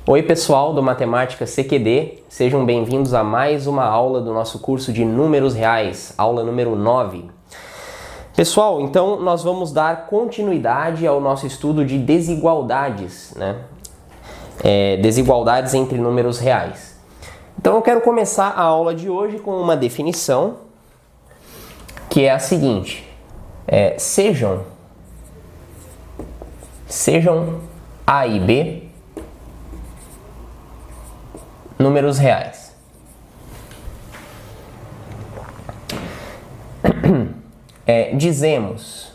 Oi pessoal do Matemática CQD, sejam bem-vindos a mais uma aula do nosso curso de Números Reais, aula número 9. Pessoal, então nós vamos dar continuidade ao nosso estudo de desigualdades, né? Desigualdades entre números reais. Então eu quero começar a aula de hoje com uma definição, que é a seguinte: sejam A e B números reais. Dizemos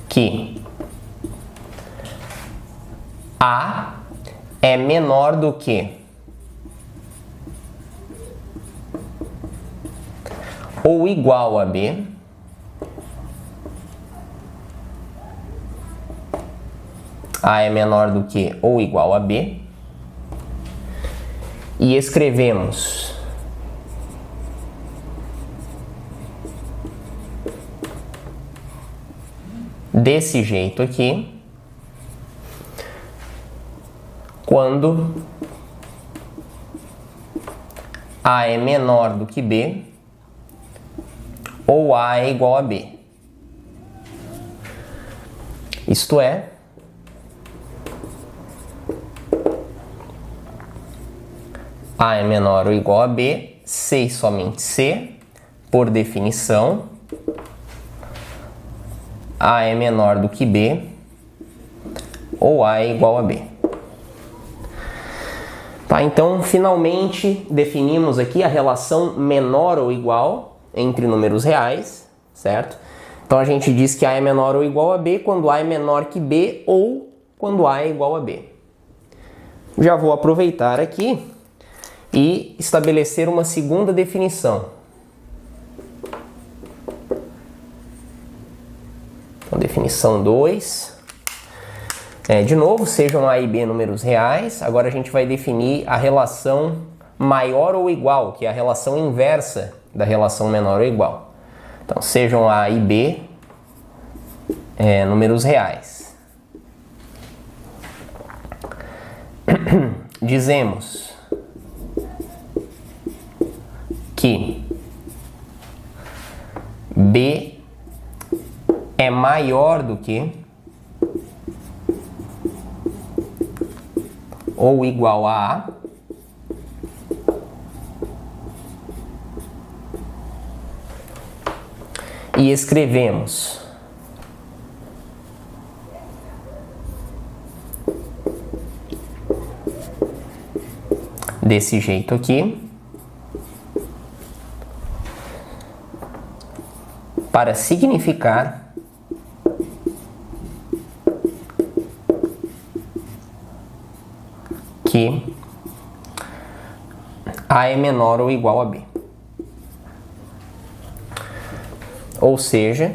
que A é menor do que ou igual a B A é menor do que ou igual a B, e escrevemos desse jeito aqui quando A é menor do que B ou A é igual a B. Isto é, A é menor ou igual a B, C e somente C, por definição, A é menor do que B, ou A é igual a B. Tá, então, finalmente, definimos aqui a relação menor ou igual entre números reais, certo? Então, a gente diz que A é menor ou igual a B quando A é menor que B ou quando A é igual a B. Já vou aproveitar aqui e estabelecer uma segunda definição. Então, definição 2. De novo, sejam A e B números reais. Agora a gente vai definir a relação maior ou igual, que é a relação inversa da relação menor ou igual. Então, sejam A e B números reais. Dizemos que B é maior do que ou igual a A e escrevemos desse jeito aqui para significar que A é menor ou igual a B. Ou seja,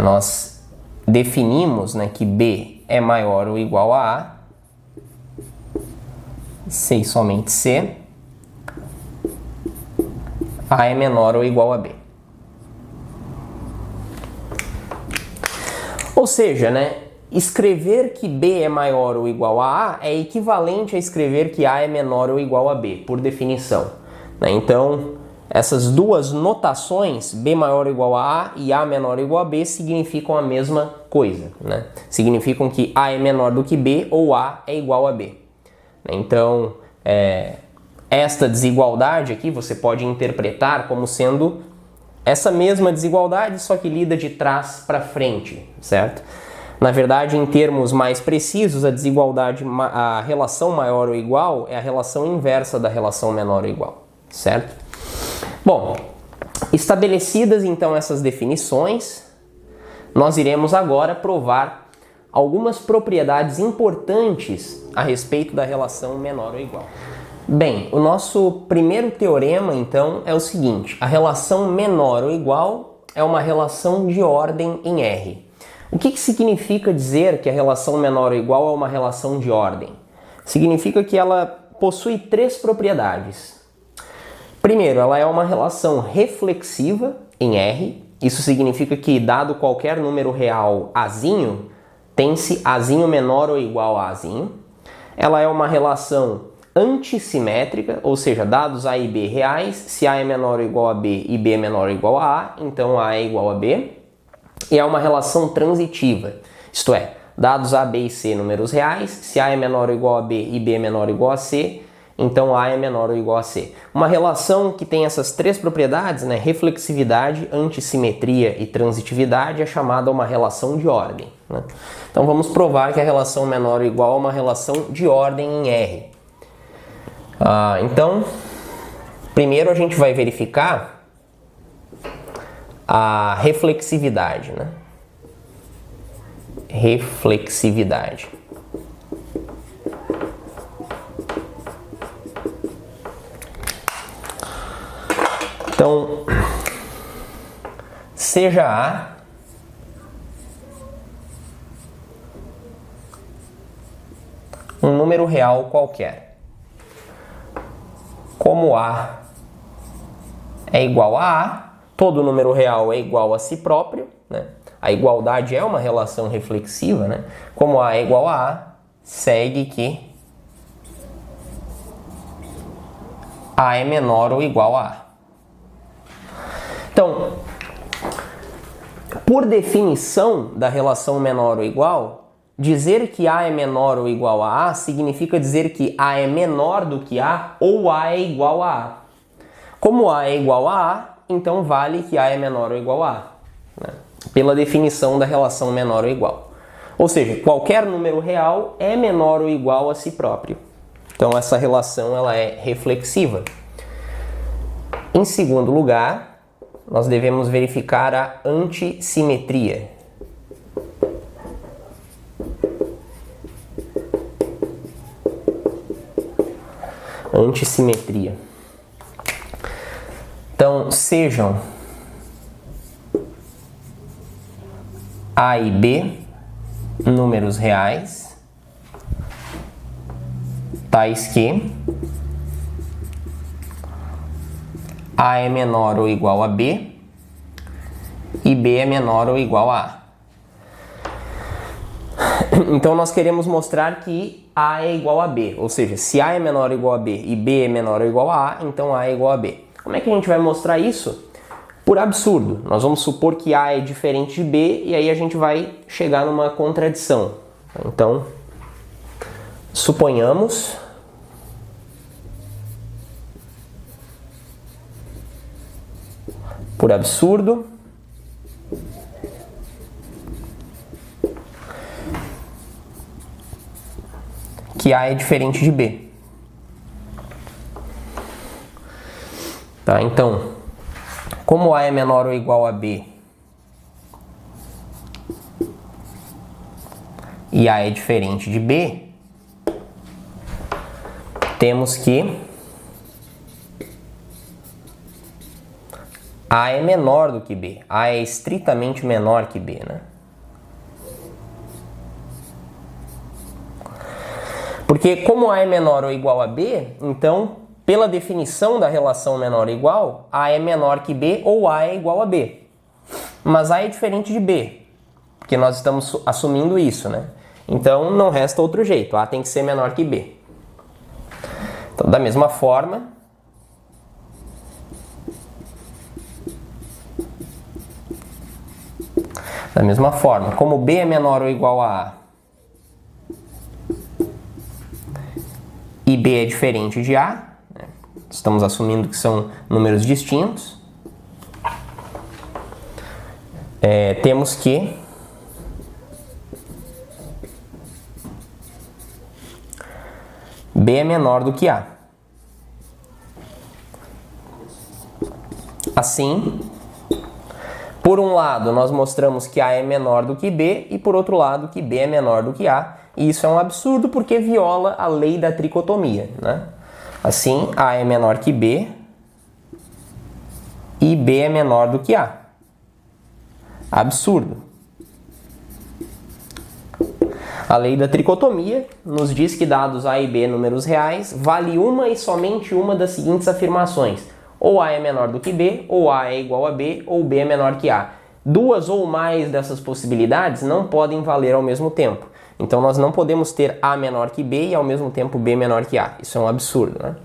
nós definimos que B é maior ou igual a A, C e somente C, A é menor ou igual a B. Ou seja, escrever que B é maior ou igual a A é equivalente a escrever que A é menor ou igual a B, por definição. Então, essas duas notações, B maior ou igual a A e A menor ou igual a B, significam a mesma coisa. Significam que A é menor do que B ou A é igual a B. Então, esta desigualdade aqui você pode interpretar como sendo essa mesma desigualdade, só que lida de trás para frente, certo? Na verdade, em termos mais precisos, a relação maior ou igual é a relação inversa da relação menor ou igual, certo? Bom, estabelecidas então essas definições, nós iremos agora provar algumas propriedades importantes a respeito da relação menor ou igual. Bem, o nosso primeiro teorema, então, é o seguinte: a relação menor ou igual é uma relação de ordem em R. O que significa dizer que a relação menor ou igual é uma relação de ordem? Significa que ela possui três propriedades. Primeiro, ela é uma relação reflexiva em R, Isso significa que, dado qualquer número real Azinho, tem-se Azinho menor ou igual a Azinho. Ela é uma relação antissimétrica, ou seja, dados A e B reais, se A é menor ou igual a B e B é menor ou igual a A, então A é igual a B. E é uma relação transitiva, isto é, dados A, B e C números reais, se A é menor ou igual a B e B é menor ou igual a C, então A é menor ou igual a C. Uma relação que tem essas três propriedades, né, reflexividade, antissimetria e transitividade, é chamada uma relação de ordem, né? Então vamos provar que a relação menor ou igual é uma relação de ordem em R. Então, primeiro a gente vai verificar a reflexividade, né? Reflexividade. Então, seja A um número real qualquer, como A é igual a A, todo número real é igual a si próprio, né? A igualdade é uma relação reflexiva, né? Como A é igual a A, segue que A é menor ou igual a A. Então, por definição da relação menor ou igual, dizer que A é menor ou igual a A significa dizer que A é menor do que A ou A é igual a A. Como A é igual a A, então vale que A é menor ou igual a A, né? Pela definição da relação menor ou igual. Ou seja, qualquer número real é menor ou igual a si próprio. Então essa relação ela é reflexiva. Em segundo lugar, nós devemos verificar a antissimetria. Antissimetria. Então, sejam A e B números reais, tais que A é menor ou igual a B e B é menor ou igual a A. Então nós queremos mostrar que A é igual a B, ou seja, se A é menor ou igual a B e B é menor ou igual a A, então A é igual a B. Como é que a gente vai mostrar isso? Por absurdo. Nós vamos supor que A é diferente de B e aí a gente vai chegar numa contradição. Então, suponhamos por absurdo que A é diferente de B. Tá, então, como A é menor ou igual a B e A é diferente de B, temos que A é menor do que B. A é estritamente menor que B, né? Porque como A é menor ou igual a B, então, pela definição da relação menor ou igual, A é menor que B ou A é igual a B. Mas A é diferente de B, porque nós estamos assumindo isso, né? Então, não resta outro jeito. A tem que ser menor que B. Então, da mesma forma, como B é menor ou igual a A e B é diferente de A, né? Estamos assumindo que são números distintos, temos que B é menor do que A. Assim, por um lado, nós mostramos que A é menor do que B e por outro lado que B é menor do que A. E isso é um absurdo porque viola a lei da tricotomia, né? Assim, A é menor que B e B é menor do que A. Absurdo. A lei da tricotomia nos diz que dados A e B números reais, vale uma e somente uma das seguintes afirmações. Ou A é menor do que B, ou A é igual a B, ou B é menor que A. Duas ou mais dessas possibilidades não podem valer ao mesmo tempo. Então nós não podemos ter A menor que B e ao mesmo tempo B menor que A. Isso é um absurdo, né?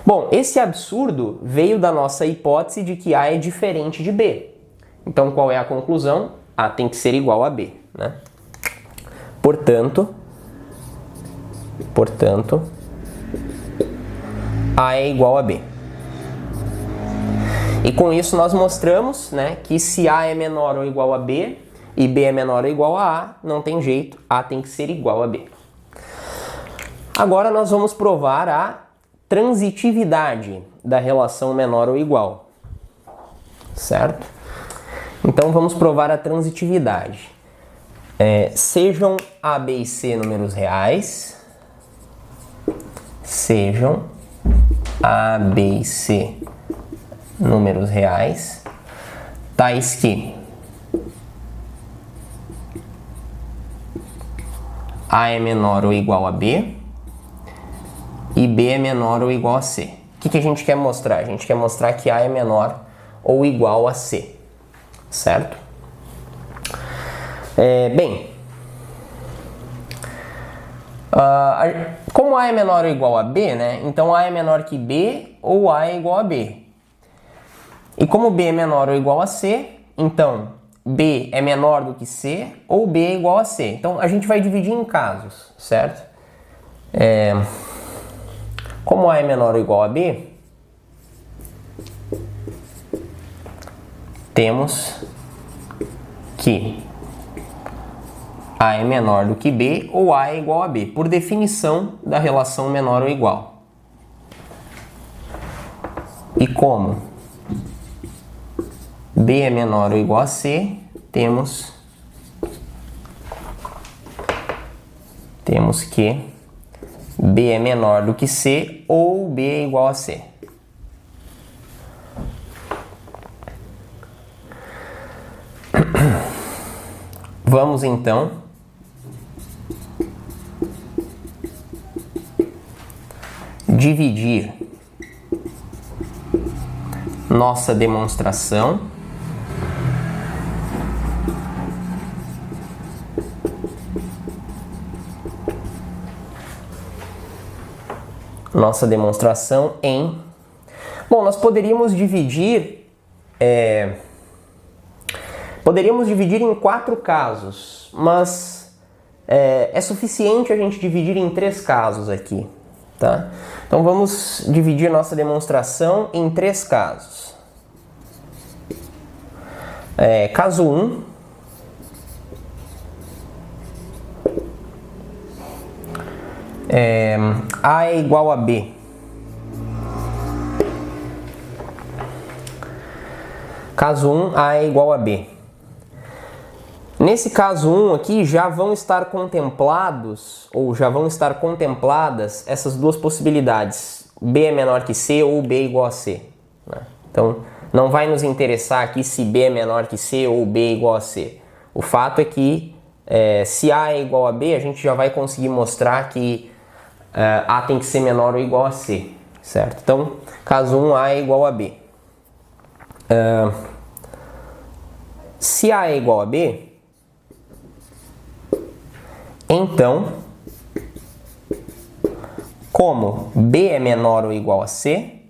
Bom, esse absurdo veio da nossa hipótese de que A é diferente de B. Então qual é a conclusão? A tem que ser igual a B, né? Portanto, A é igual a B. E com isso nós mostramos, né, que se A é menor ou igual a B e B é menor ou igual a A, não tem jeito, A tem que ser igual a B. Agora nós vamos provar a transitividade da relação menor ou igual, certo? Então vamos provar a transitividade. Sejam A, B e C números reais, sejam A, B e C números reais, tais que A é menor ou igual a B e B é menor ou igual a C. O que a gente quer mostrar? A gente quer mostrar que A é menor ou igual a C, certo? Como A é menor ou igual a B, né? Então A é menor que B ou A é igual a B. E como B é menor ou igual a C, então B é menor do que C ou B é igual a C. Então a gente vai dividir em casos, certo? Como A é menor ou igual a B, temos que A é menor do que B ou A é igual a B, por definição da relação menor ou igual. E como B é menor ou igual a C, temos que B é menor do que C ou B é igual a C. Vamos então dividir nossa demonstração em... Bom, nós poderíamos dividir em 4 casos, mas é suficiente a gente dividir em 3 casos aqui, tá? Então vamos dividir nossa demonstração em 3 casos. Caso 1, A é igual a B. Caso 1, A é igual a B. Nesse caso 1 aqui já vão estar contempladas essas duas possibilidades, B é menor que C ou B é igual a C, né? Então não vai nos interessar aqui se B é menor que C ou B é igual a C. O fato é que se A é igual a B, a gente já vai conseguir mostrar que A tem que ser menor ou igual a C, certo? Então, caso 1, A é igual a B. Se A é igual a B, então, como B é menor ou igual a C,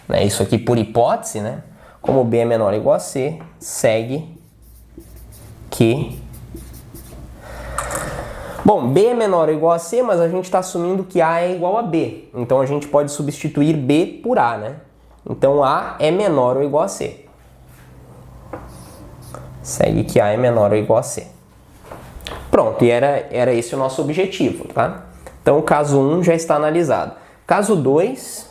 né, isso aqui por hipótese, né? Como B é menor ou igual a C, segue que... Bom, B é menor ou igual a C, mas a gente está assumindo que A é igual a B. Então a gente pode substituir B por A, né? Então A é menor ou igual a C. Segue que A é menor ou igual a C. Pronto, e era esse o nosso objetivo, tá? Então o caso 1 já está analisado. Caso 2...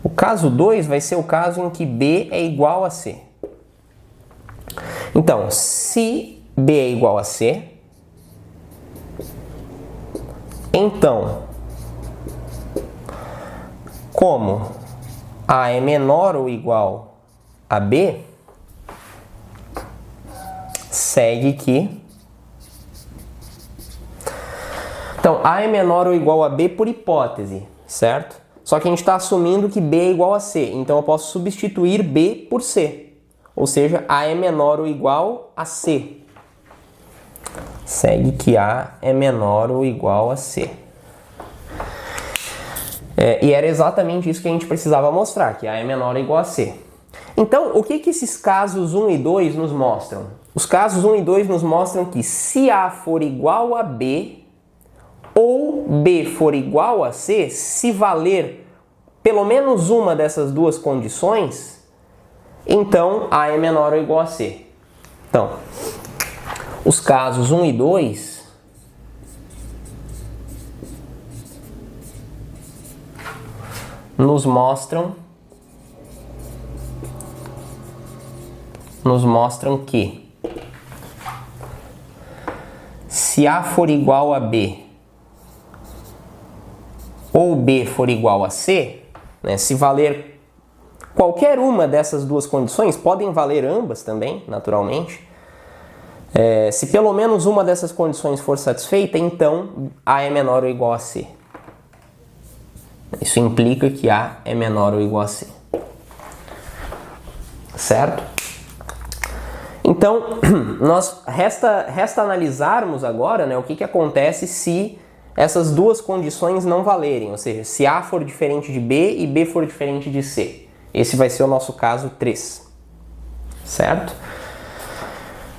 O caso 2 vai ser o caso em que B é igual a C. Então, se B é igual a C, então, como A é menor ou igual a B, segue que... Então, A é menor ou igual a B por hipótese, certo? Só que a gente está assumindo que B é igual a C, então eu posso substituir B por C, ou seja, A é menor ou igual a C. Segue que A é menor ou igual a C. E era exatamente isso que a gente precisava mostrar, que A é menor ou igual a C. Então, o que esses casos 1 e 2 nos mostram? Os casos 1 e 2 nos mostram que se A for igual a B, ou B for igual a C, se valer pelo menos uma dessas duas condições, então A é menor ou igual a C. Então, os casos 1 e 2 nos mostram que se A for igual a B ou B for igual a C, né, se valer qualquer uma dessas duas condições, podem valer ambas também, naturalmente, se pelo menos uma dessas condições for satisfeita, então A é menor ou igual a C. Isso implica que A é menor ou igual a C. Certo? Então, resta analisarmos agora, né, o que acontece se essas duas condições não valerem, ou seja, se A for diferente de B e B for diferente de C. Esse vai ser o nosso caso 3. Certo?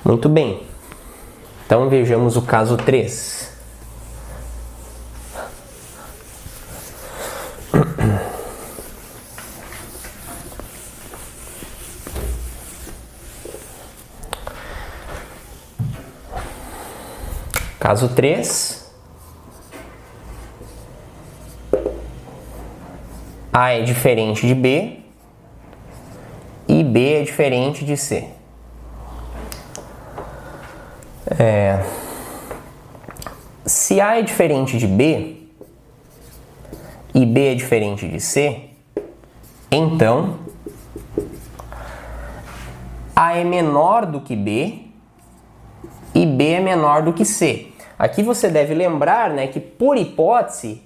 Muito bem. Então vejamos o caso 3. Caso 3. A é diferente de B e B é diferente de C. Se A é diferente de B e B é diferente de C, então A é menor do que B e B é menor do que C. Aqui você deve lembrar, né, que por hipótese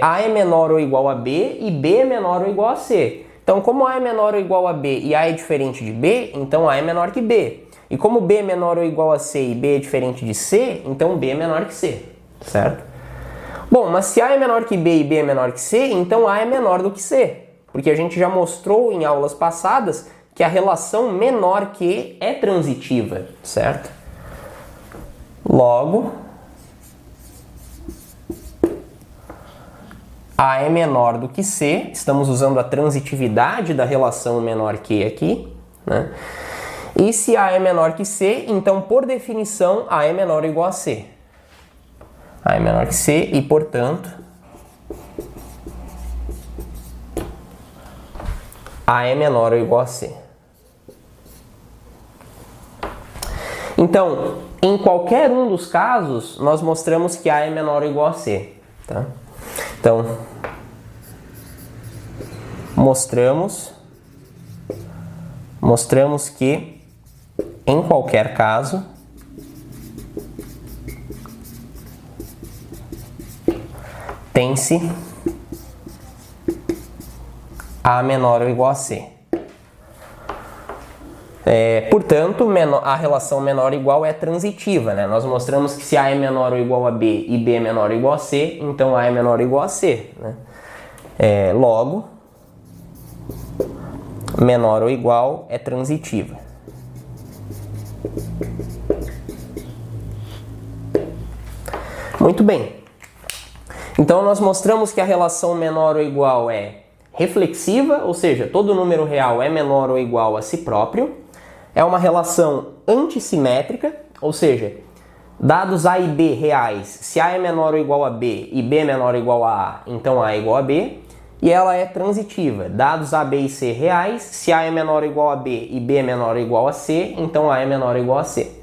A é menor ou igual a B e B é menor ou igual a C. Então, como A é menor ou igual a B e A é diferente de B, então A é menor que B. E como B é menor ou igual a C e B é diferente de C, então B é menor que C, certo? Bom, mas se A é menor que B e B é menor que C, então A é menor do que C. Porque a gente já mostrou em aulas passadas que a relação menor que é transitiva, certo? Logo, A é menor do que C, estamos usando a transitividade da relação menor que aqui, né? E se A é menor que C, então, por definição, A é menor ou igual a C. A é menor que C e, portanto, A é menor ou igual a C. Então, em qualquer um dos casos, nós mostramos que A é menor ou igual a C. Tá? Então, mostramos que em qualquer caso tem-se A menor ou igual a C. Portanto, a relação menor ou igual é transitiva, né? Nós mostramos que se A é menor ou igual a B e B é menor ou igual a C, então A é menor ou igual a C, né? Logo, menor ou igual é transitiva. Muito bem. Então nós mostramos que a relação menor ou igual é reflexiva, ou seja, todo número real é menor ou igual a si próprio. É uma relação antissimétrica, ou seja, dados A e B reais, se A é menor ou igual a B e B é menor ou igual a A, então A é igual a B. E ela é transitiva. Dados A, B e C reais, se A é menor ou igual a B e B é menor ou igual a C, então A é menor ou igual a C.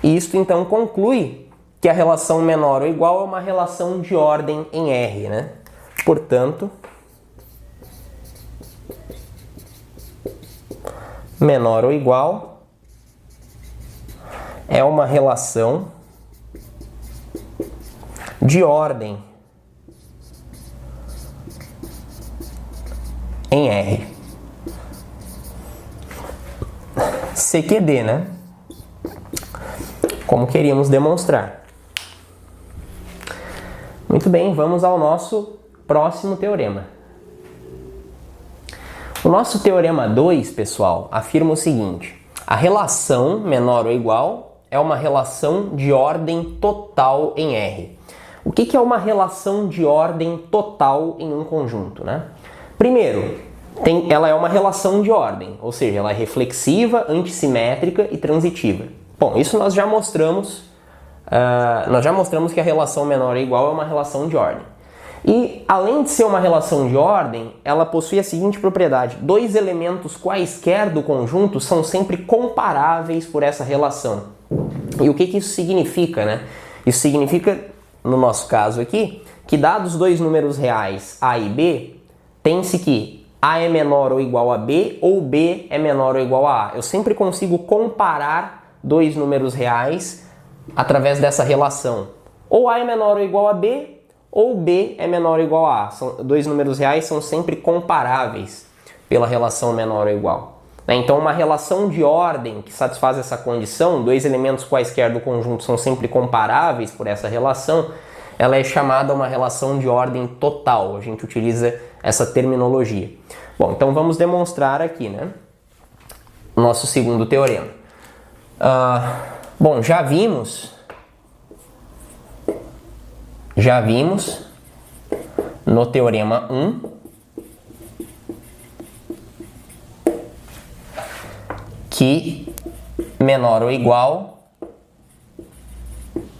E isto então conclui que a relação menor ou igual é uma relação de ordem em R, né? Portanto, menor ou igual é uma relação de ordem em R. CQD, né? Como queríamos demonstrar. Muito bem, vamos ao nosso próximo teorema. O nosso teorema 2, pessoal, afirma o seguinte: a relação menor ou igual é uma relação de ordem total em R. O que é uma relação de ordem total em um conjunto, né? Primeiro, ela é uma relação de ordem, ou seja, ela é reflexiva, antissimétrica e transitiva. Bom, isso nós já mostramos que a relação menor ou igual é uma relação de ordem. E, além de ser uma relação de ordem, ela possui a seguinte propriedade: dois elementos quaisquer do conjunto são sempre comparáveis por essa relação. E o que isso significa, né? Isso significa, no nosso caso aqui, que dados dois números reais A e B, tem-se que A é menor ou igual a B ou B é menor ou igual a A. Eu sempre consigo comparar dois números reais através dessa relação. Ou A é menor ou igual a B, ou B é menor ou igual a A. Dois números reais são sempre comparáveis pela relação menor ou igual. Então, uma relação de ordem que satisfaz essa condição, dois elementos quaisquer do conjunto são sempre comparáveis por essa relação, ela é chamada uma relação de ordem total. A gente utiliza essa terminologia. Bom, então vamos demonstrar aqui, né? Nosso segundo teorema. Bom, já vimos no teorema 1 que menor ou igual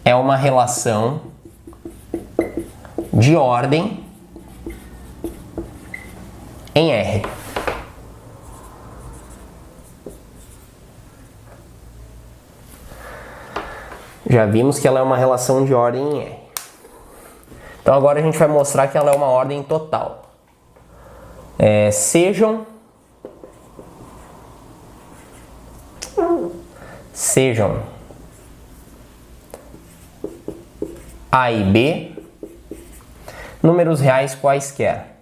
é uma relação de ordem em R. Já vimos que ela é uma relação de ordem em R. Então agora a gente vai mostrar que ela é uma ordem total. Sejam A e B números reais quaisquer.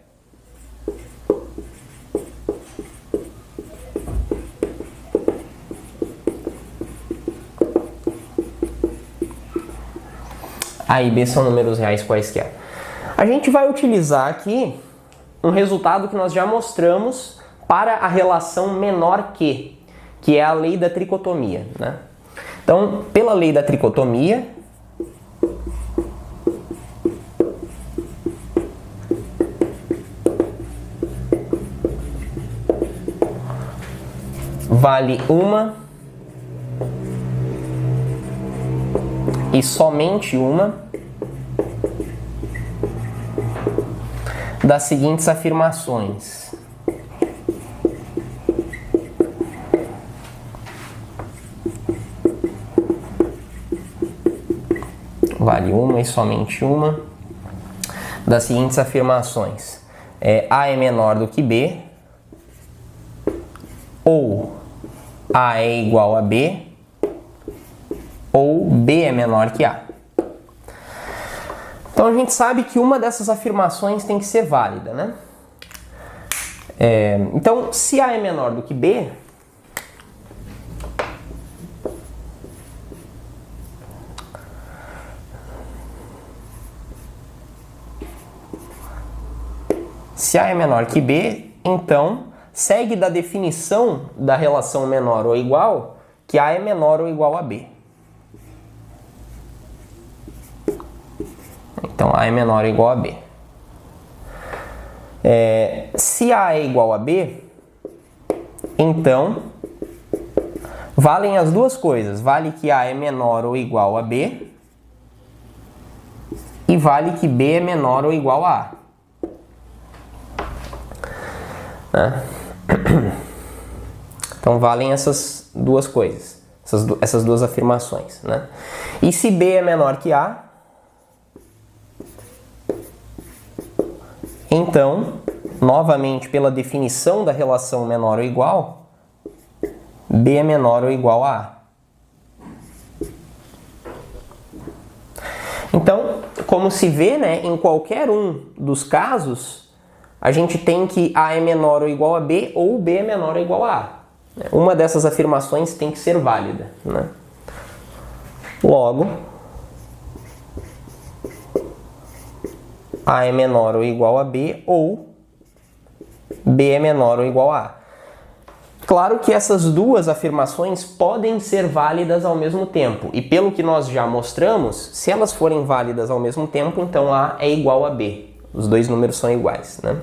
A e B são números reais quaisquer. A gente vai utilizar aqui um resultado que nós já mostramos para a relação menor que é a lei da tricotomia, né? Então, pela lei da tricotomia, vale uma e somente uma das seguintes afirmações. Vale uma e somente uma das seguintes afirmações. A é menor do que B, ou A é igual a B, ou B é menor que A. Então a gente sabe que uma dessas afirmações tem que ser válida, né? Então, se A é menor do que B, então segue da definição da relação menor ou igual que A é menor ou igual a B. Então, A é menor ou igual a B. Se A é igual a B, então valem as duas coisas. Vale que A é menor ou igual a B e vale que B é menor ou igual a A. Então valem essas duas coisas, essas duas afirmações, né? E se B é menor que A, então, novamente pela definição da relação menor ou igual, B é menor ou igual a A. Então, como se vê, né, em qualquer um dos casos, a gente tem que A é menor ou igual a B ou B é menor ou igual a A. Uma dessas afirmações tem que ser válida, né? Logo, A é menor ou igual a B ou B é menor ou igual a A. Claro que essas duas afirmações podem ser válidas ao mesmo tempo. E pelo que nós já mostramos, se elas forem válidas ao mesmo tempo, então A é igual a B. Os dois números são iguais, né?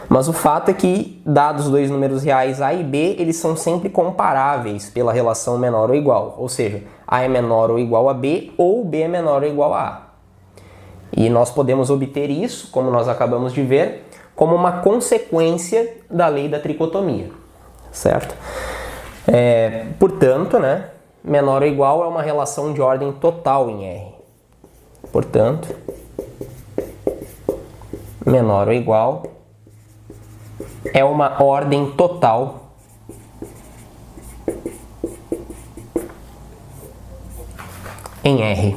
Mas o fato é que, dados os dois números reais A e B, eles são sempre comparáveis pela relação menor ou igual. Ou seja, A é menor ou igual a B ou B é menor ou igual a A. E nós podemos obter isso, como nós acabamos de ver, como uma consequência da lei da tricotomia, certo? Portanto, né, menor ou igual é uma relação de ordem total em R. Portanto, menor ou igual é uma ordem total em R.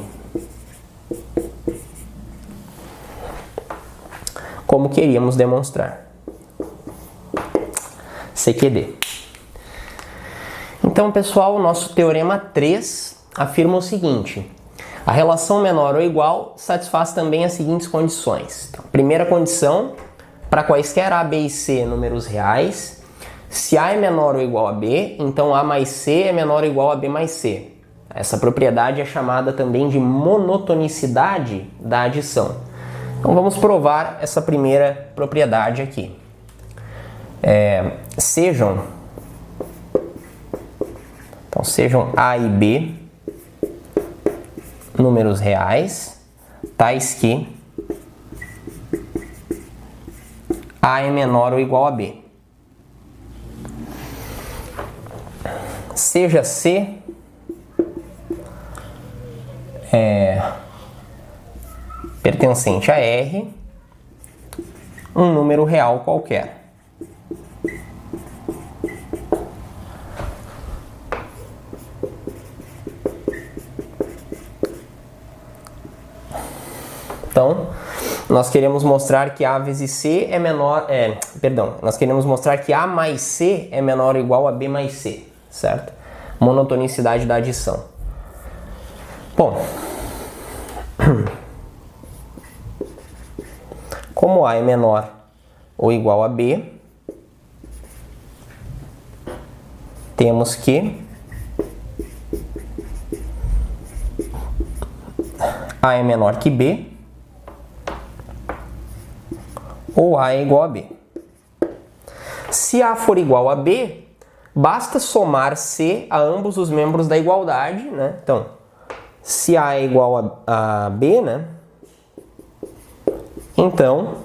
Como queríamos demonstrar. CQD. Então, pessoal, o nosso teorema 3 afirma o seguinte: a relação menor ou igual satisfaz também as seguintes condições. Então, primeira condição, para quaisquer A, B e C números reais, se A é menor ou igual a B, então A mais C é menor ou igual a B mais C. Essa propriedade é chamada também de monotonicidade da adição. Então vamos provar essa primeira propriedade aqui. Sejam A e B números reais, tais que A é menor ou igual a B. Seja C pertencente a R um número real qualquer. Então, nós queremos mostrar que A vezes C é menor... nós queremos mostrar que A mais C é menor ou igual a B mais C, certo? Monotonicidade da adição. Bom, como A é menor ou igual a B, temos que A é menor que B ou A é igual a B. Se A for igual a B, basta somar C a ambos os membros da igualdade, né? Então, se A é igual a B, né? Então,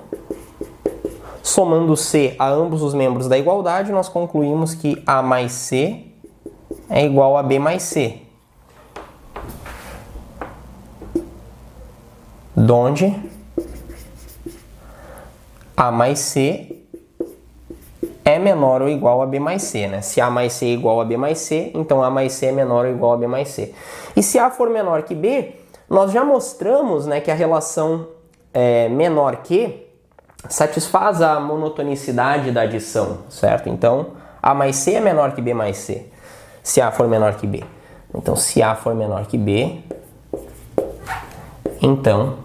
somando C a ambos os membros da igualdade, nós concluímos que A mais C é igual a B mais C. Donde A mais C é menor ou igual a B mais C, né? Se A mais C é igual a B mais C, então A mais C é menor ou igual a B mais C. E se A for menor que B, nós já mostramos, né, que a relação menor que satisfaz a monotonicidade da adição, certo? Então, A mais C é menor que B mais C, se A for menor que B. Então, se A for menor que B, então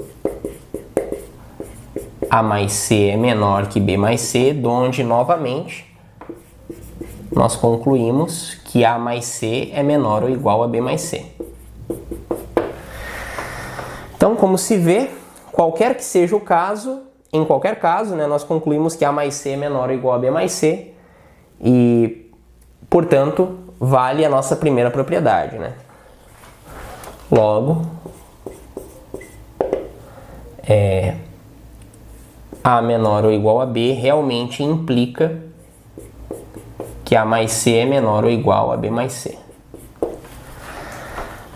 A mais C é menor que B mais C, donde, novamente, nós concluímos que A mais C é menor ou igual a B mais C. Então, como se vê, qualquer que seja o caso, em qualquer caso, né, nós concluímos que A mais C é menor ou igual a B mais C e, portanto, vale a nossa primeira propriedade, né? Logo, A menor ou igual a B realmente implica que A mais C é menor ou igual a B mais C.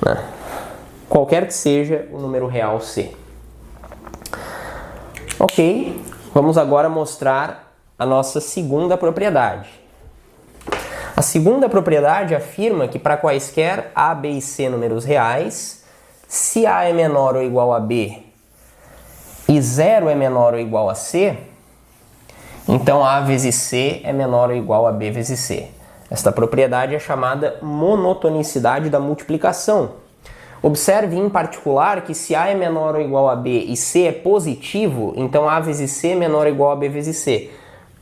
Né? Qualquer que seja o número real C. Ok, vamos agora mostrar a nossa segunda propriedade. A segunda propriedade afirma que para quaisquer A, B e C números reais, se A é menor ou igual a B e 0 é menor ou igual a C, Então A vezes C é menor ou igual a B vezes C. Esta propriedade é chamada monotonicidade da multiplicação. Observe em particular que se A é menor ou igual a B e C é positivo, então A vezes C é menor ou igual a B vezes C.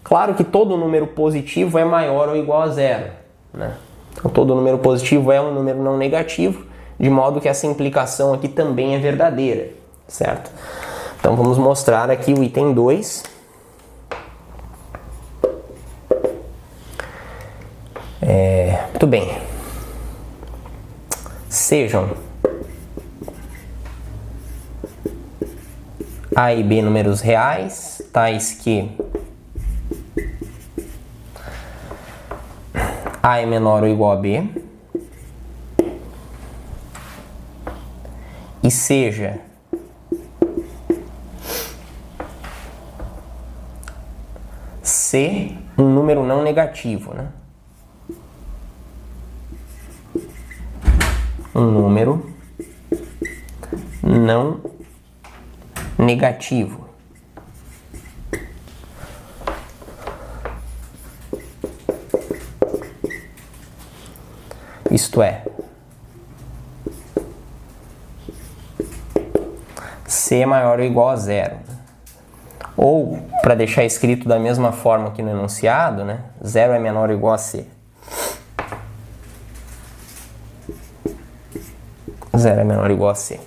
Claro que todo número positivo é maior ou igual a zero, né? Então todo número positivo é um número não negativo, de modo que essa implicação aqui também é verdadeira, certo? Então vamos mostrar aqui o item 2. Muito bem. Sejam A e B números reais, tais que A é menor ou igual a B, e seja C um número não negativo, né? Um número não negativo. Isto é, C é maior ou igual a zero. Ou, para deixar escrito da mesma forma que no enunciado, né? Zero é menor ou igual a C. Zero é menor ou igual a C.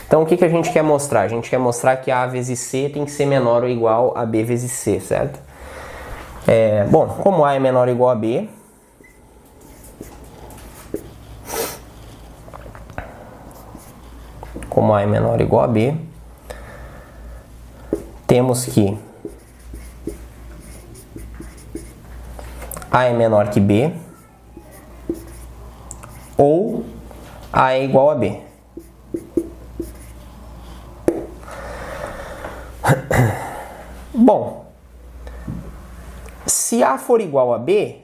Então, o que a gente quer mostrar? A gente quer mostrar que A vezes C tem que ser menor ou igual a B vezes C, certo? Bom, como A é menor ou igual a B, como A é menor ou igual a B, temos que A é menor que B, ou A é igual a B. Bom, se A for igual a B,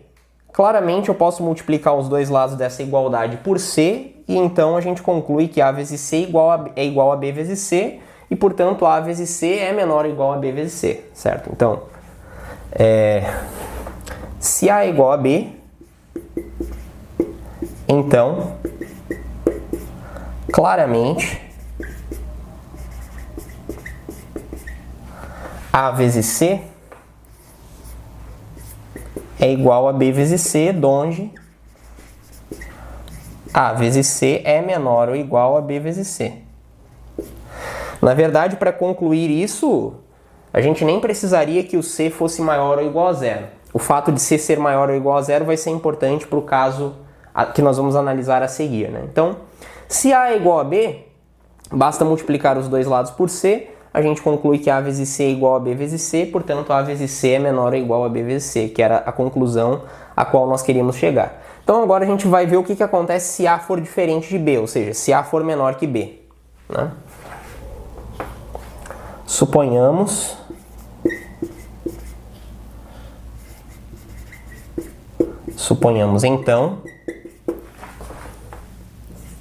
claramente eu posso multiplicar os dois lados dessa igualdade por C, e então a gente conclui que A vezes C é igual a B vezes C, e portanto A vezes C é menor ou igual a B vezes C, certo? Então, se A é igual a B, então, claramente, A vezes C é igual a B vezes C, onde A vezes C é menor ou igual a B vezes C. Na verdade, para concluir isso, a gente nem precisaria que o C fosse maior ou igual a zero. O fato de C ser maior ou igual a zero vai ser importante para o caso que nós vamos analisar a seguir, né? Então, se A é igual a B, basta multiplicar os dois lados por C, a gente conclui que A vezes C é igual a B vezes C, portanto A vezes C é menor ou igual a B vezes C, que era a conclusão a qual nós queríamos chegar. Então agora a gente vai ver o que acontece se A for diferente de B, ou seja, se A for menor que B, né? Suponhamos então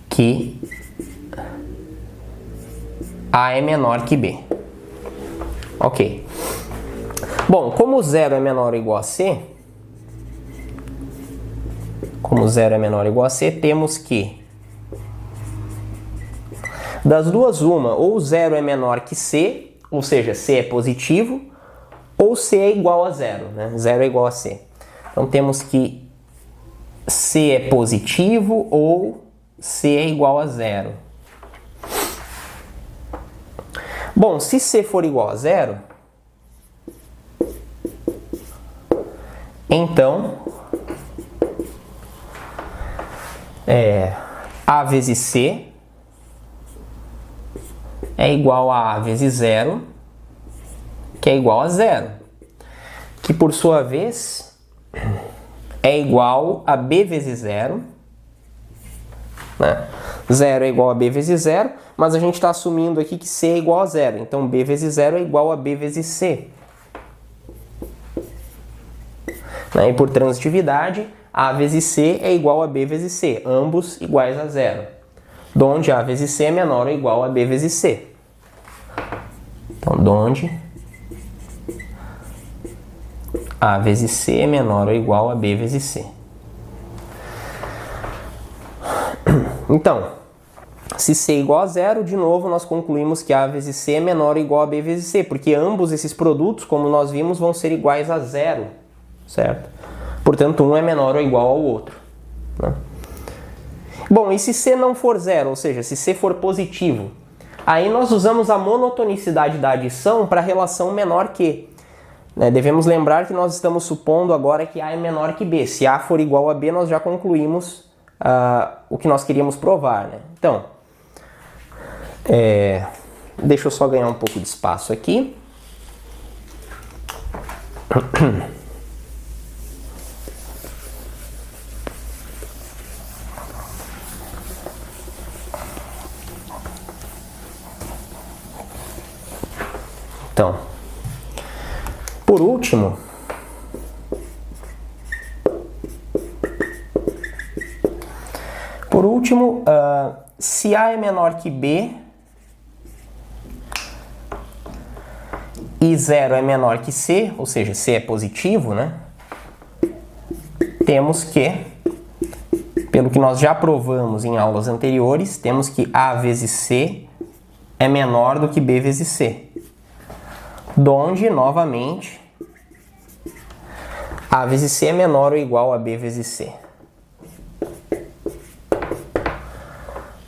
que A é menor que B. Ok. Bom, como 0 é menor ou igual a C, temos que, das duas uma, ou 0 é menor que C, ou seja, C é positivo, ou C é igual a 0, né? 0 é igual a C. Então temos que C é positivo ou C é igual a 0. Bom, se C for igual a 0, então A vezes C é igual a A vezes 0, que é igual a 0, que por sua vez é igual a B vezes 0, né? 0 é igual a B vezes 0, mas a gente está assumindo aqui que C é igual a 0, então B vezes 0 é igual a B vezes C. Né? E por transitividade, A vezes C é igual a B vezes C, ambos iguais a 0, onde A vezes C é menor ou igual a B vezes C. Então, onde A vezes C é menor ou igual a B vezes C. Então, se C é igual a zero, de novo nós concluímos que A vezes C é menor ou igual a B vezes C, porque ambos esses produtos, como nós vimos, vão ser iguais a zero, certo? Portanto, um é menor ou igual ao outro, né? Bom, e se C não for zero, ou seja, se C for positivo, aí nós usamos a monotonicidade da adição para a relação menor que. Né? Devemos lembrar que nós estamos supondo agora que A é menor que B. Se A for igual a B, nós já concluímos o que nós queríamos provar, né? Então, deixa eu só ganhar um pouco de espaço aqui. Então, por último, se A é menor que B e 0 é menor que C, ou seja, C é positivo, né? Temos que, pelo que nós já provamos em aulas anteriores, temos que A vezes C é menor do que B vezes C. Donde, novamente, A vezes C é menor ou igual a B vezes C.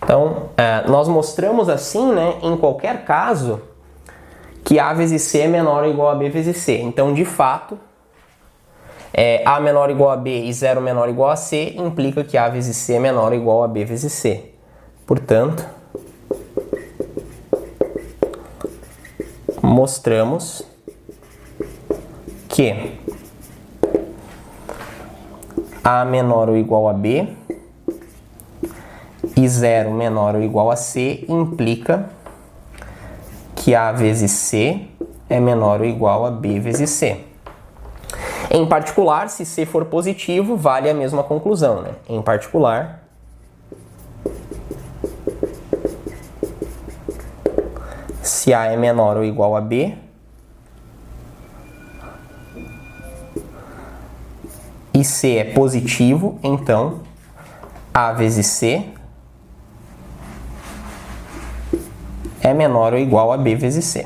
Então, nós mostramos assim, né, em qualquer caso, que A vezes C é menor ou igual a B vezes C. Então, de fato, A menor ou igual a B e 0 menor ou igual a C implica que A vezes C é menor ou igual a B vezes C. Portanto, mostramos que A menor ou igual a B e 0 menor ou igual a C implica que A vezes C é menor ou igual a B vezes C. Em particular, se C for positivo, vale a mesma conclusão, né? Em particular, se A é menor ou igual a B, e C é positivo, então A vezes C é menor ou igual a B vezes C.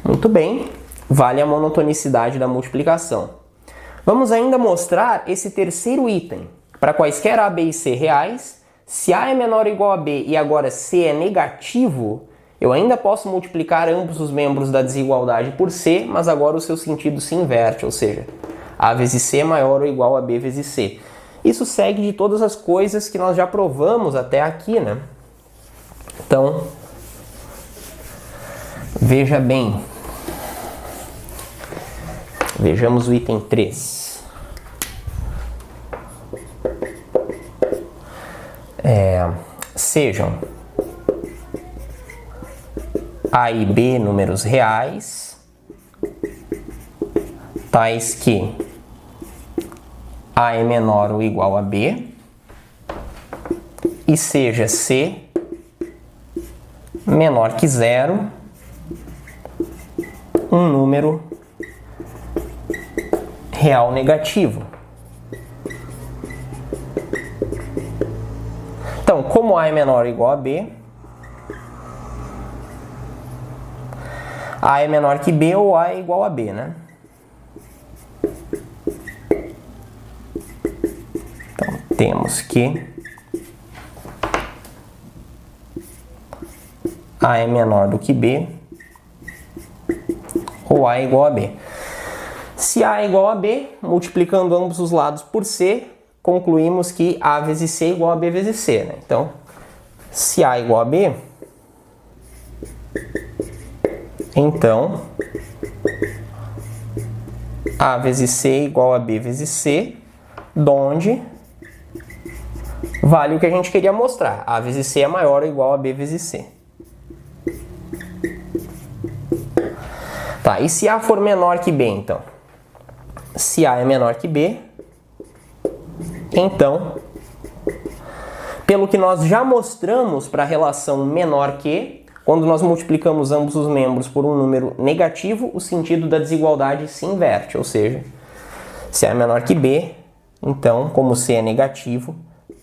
Muito bem, vale a monotonicidade da multiplicação. Vamos ainda mostrar esse terceiro item. Para quaisquer A, B e C reais, se A é menor ou igual a B e agora C é negativo, eu ainda posso multiplicar ambos os membros da desigualdade por C, mas agora o seu sentido se inverte, ou seja, A vezes C é maior ou igual a B vezes C. Isso segue de todas as coisas que nós já provamos até aqui, né? Então, veja bem. Vejamos o item 3. Sejam A e B números reais, tais que A é menor ou igual a B, e seja C menor que 0, um número real negativo. Então, como A é menor ou igual a B, A é menor que B ou A é igual a B, né? Então, temos que A é menor do que B ou A é igual a B. Se A é igual a B, multiplicando ambos os lados por C, concluímos que A vezes C é igual a B vezes C, né? Então, se A é igual a B, então A vezes C é igual a B vezes C, donde vale o que a gente queria mostrar. A vezes C é maior ou igual a B vezes C. Tá, e se A for menor que B, então? Se A é menor que B, então, pelo que nós já mostramos para a relação menor que, quando nós multiplicamos ambos os membros por um número negativo, o sentido da desigualdade se inverte, ou seja, se A é menor que B, então, como C é negativo,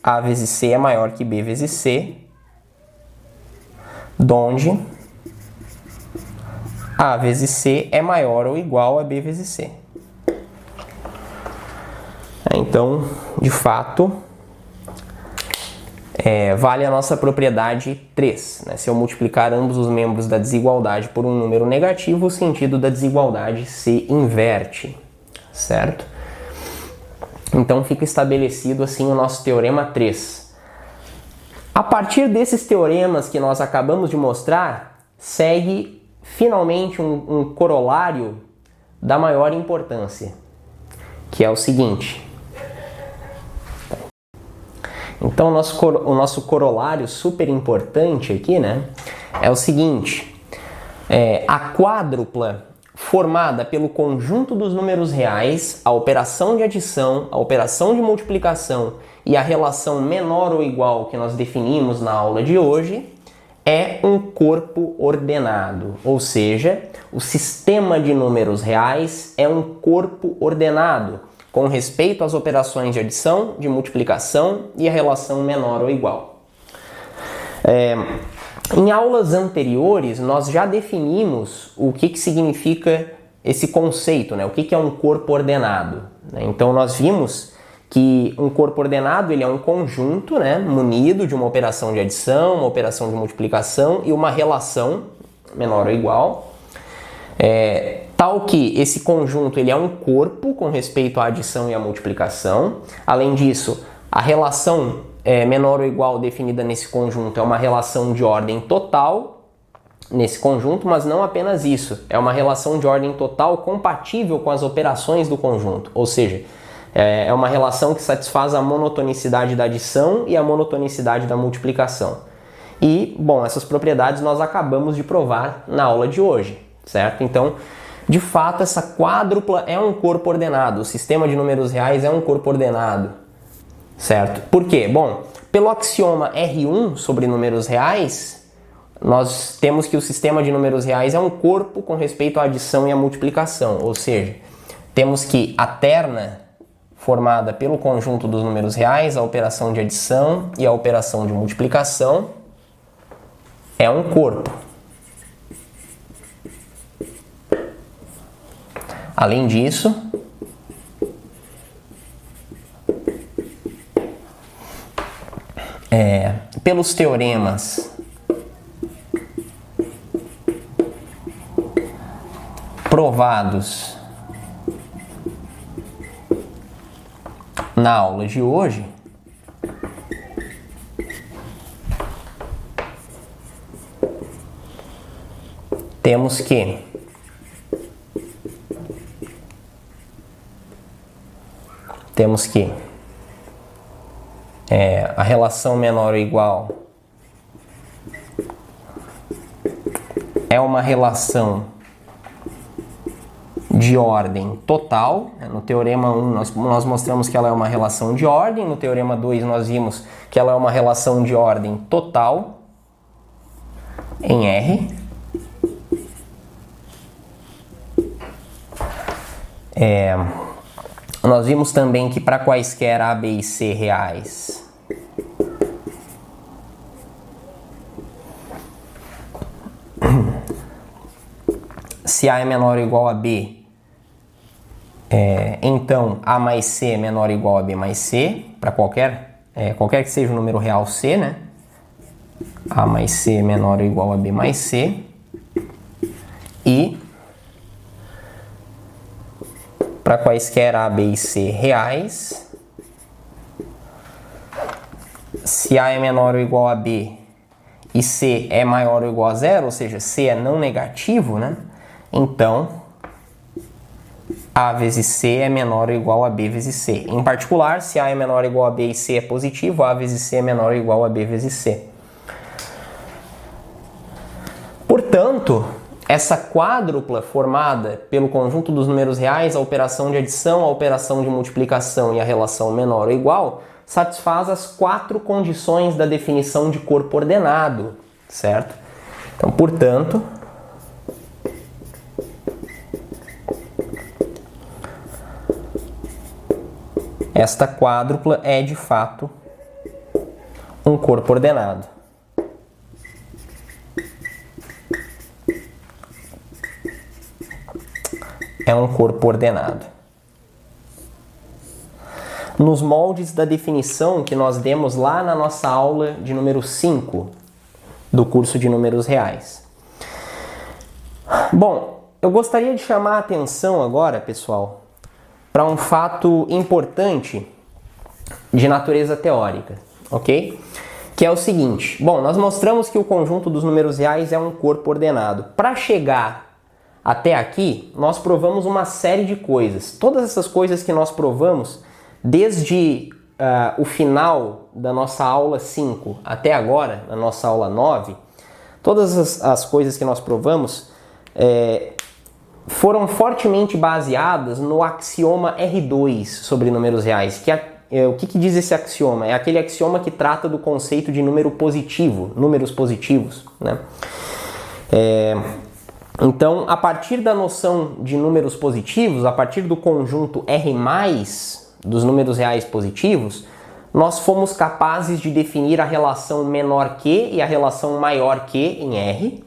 A vezes C é maior que B vezes C, donde A vezes C é maior ou igual a B vezes C. Então, de fato, vale a nossa propriedade 3. Né? Se eu multiplicar ambos os membros da desigualdade por um número negativo, o sentido da desigualdade se inverte, certo? Então fica estabelecido assim o nosso teorema 3. A partir desses teoremas que nós acabamos de mostrar, segue finalmente um corolário da maior importância, que é o seguinte. Então o nosso corolário super importante aqui, né, é o seguinte: a quádrupla formada pelo conjunto dos números reais, a operação de adição, a operação de multiplicação e a relação menor ou igual que nós definimos na aula de hoje, é um corpo ordenado, ou seja, o sistema de números reais é um corpo ordenado, com respeito às operações de adição, de multiplicação e a relação menor ou igual. Em aulas anteriores, nós já definimos o que significa esse conceito, né? O que é um corpo ordenado. Né? Então, nós vimos que um corpo ordenado ele é um conjunto, né, munido de uma operação de adição, uma operação de multiplicação e uma relação menor ou igual. Tal que esse conjunto ele é um corpo com respeito à adição e à multiplicação. Além disso, a relação menor ou igual definida nesse conjunto é uma relação de ordem total nesse conjunto, mas não apenas isso, é uma relação de ordem total compatível com as operações do conjunto, ou seja, é uma relação que satisfaz a monotonicidade da adição e a monotonicidade da multiplicação. E, bom, essas propriedades nós acabamos de provar na aula de hoje, certo? Então, de fato, essa quádrupla é um corpo ordenado, o sistema de números reais é um corpo ordenado, certo? Por quê? Bom, pelo axioma R1 sobre números reais, nós temos que o sistema de números reais é um corpo com respeito à adição e à multiplicação, ou seja, temos que a terna formada pelo conjunto dos números reais, a operação de adição e a operação de multiplicação é um corpo. Além disso, pelos teoremas provados na aula de hoje, temos que a relação menor ou igual é uma relação de ordem total. No teorema 1 nós mostramos que ela é uma relação de ordem, no teorema 2 nós vimos que ela é uma relação de ordem total em R. Nós vimos também que para quaisquer A, B e C reais, se A é menor ou igual a B, então A mais C é menor ou igual a B mais C, para qualquer que seja o número real C, né? A mais C é menor ou igual a B mais C. E para quaisquer A, B e C reais, se A é menor ou igual a B e C é maior ou igual a zero, ou seja, C é não negativo, né? Então, A vezes C é menor ou igual a B vezes C. Em particular, se A é menor ou igual a B e C é positivo, A vezes C é menor ou igual a B vezes C. Portanto, essa quádrupla formada pelo conjunto dos números reais, a operação de adição, a operação de multiplicação e a relação menor ou igual, satisfaz as 4 condições da definição de corpo ordenado, certo? Então, portanto, esta quádrupla é de fato um corpo ordenado. É um corpo ordenado. Nos moldes da definição que nós demos lá na nossa aula de número 5 do curso de números reais. Bom, eu gostaria de chamar a atenção agora, pessoal, para um fato importante de natureza teórica, ok? Que é o seguinte: bom, nós mostramos que o conjunto dos números reais é um corpo ordenado. Para chegar até aqui, nós provamos uma série de coisas. Todas essas coisas que nós provamos, desde o final da nossa aula 5 até agora, na nossa aula 9, todas as coisas que nós provamos foram fortemente baseadas no axioma R2 sobre números reais. O que diz esse axioma? É aquele axioma que trata do conceito de número positivo, números positivos, né? Então, a partir da noção de números positivos, a partir do conjunto R+, dos números reais positivos, nós fomos capazes de definir a relação menor que e a relação maior que em R.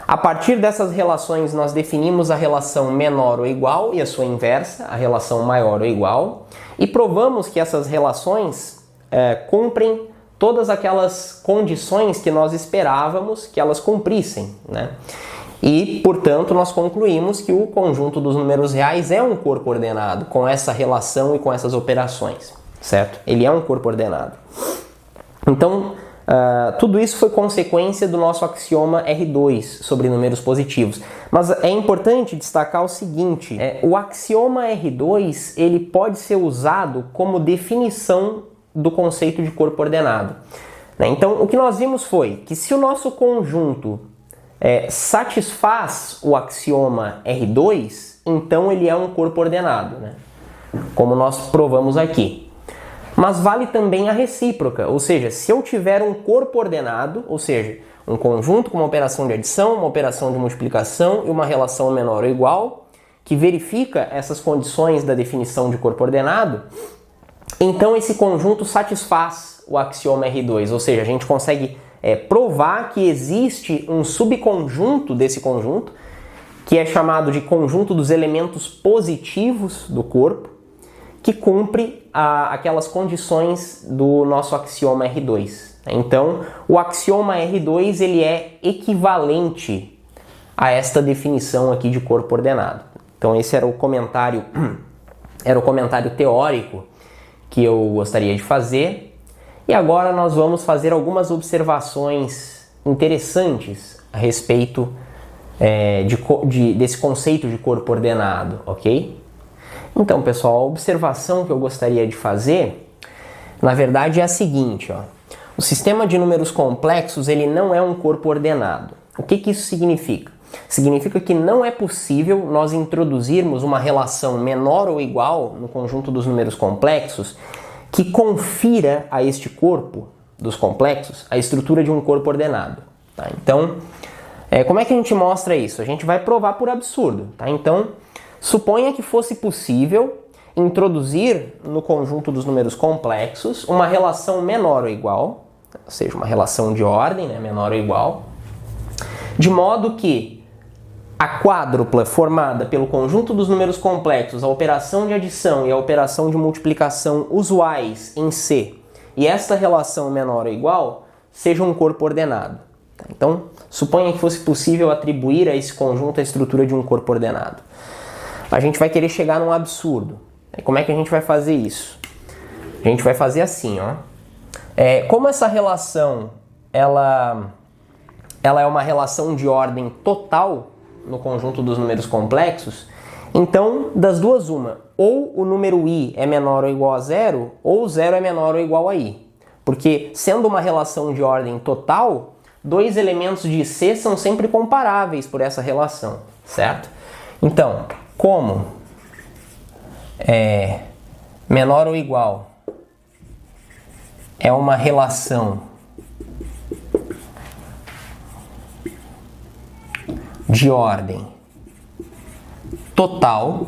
A partir dessas relações, nós definimos a relação menor ou igual e a sua inversa, a relação maior ou igual, e provamos que essas relações cumprem todas aquelas condições que nós esperávamos que elas cumprissem, né? E, portanto, nós concluímos que o conjunto dos números reais é um corpo ordenado, com essa relação e com essas operações, certo? Ele é um corpo ordenado. Então, tudo isso foi consequência do nosso axioma R2 sobre números positivos. Mas é importante destacar o seguinte: o axioma R2 ele pode ser usado como definição do conceito de corpo ordenado, né? Então, o que nós vimos foi que se o nosso conjunto satisfaz o axioma R2, então ele é um corpo ordenado, né? Como nós provamos aqui. Mas vale também a recíproca, ou seja, se eu tiver um corpo ordenado, ou seja, um conjunto com uma operação de adição, uma operação de multiplicação e uma relação menor ou igual, que verifica essas condições da definição de corpo ordenado, então esse conjunto satisfaz o axioma R2, ou seja, a gente consegue provar que existe um subconjunto desse conjunto, que é chamado de conjunto dos elementos positivos do corpo, que cumpre aquelas condições do nosso axioma R2. Então, o axioma R2 ele é equivalente a esta definição aqui de corpo ordenado. Então, esse era o comentário teórico que eu gostaria de fazer. E agora nós vamos fazer algumas observações interessantes a respeito desse conceito de corpo ordenado, ok? Então, pessoal, a observação que eu gostaria de fazer, na verdade, é a seguinte, ó. O sistema de números complexos ele não é um corpo ordenado. O que isso significa? Significa que não é possível nós introduzirmos uma relação menor ou igual no conjunto dos números complexos que confira a este corpo dos complexos a estrutura de um corpo ordenado, tá? Então, como é que a gente mostra isso? A gente vai provar por absurdo, tá? Então, suponha que fosse possível introduzir no conjunto dos números complexos uma relação menor ou igual, ou seja, uma relação de ordem, né, menor ou igual, de modo que a quádrupla formada pelo conjunto dos números complexos, a operação de adição e a operação de multiplicação usuais em C, e esta relação menor ou igual, seja um corpo ordenado. Então, suponha que fosse possível atribuir a esse conjunto a estrutura de um corpo ordenado. A gente vai querer chegar num absurdo. E como é que a gente vai fazer isso? A gente vai fazer assim, ó. Como essa relação ela é uma relação de ordem total no conjunto dos números complexos, então, das duas uma, ou o número i é menor ou igual a zero, ou zero é menor ou igual a i. Porque, sendo uma relação de ordem total, dois elementos de C são sempre comparáveis por essa relação, certo? Então, como menor ou igual é uma relação de ordem total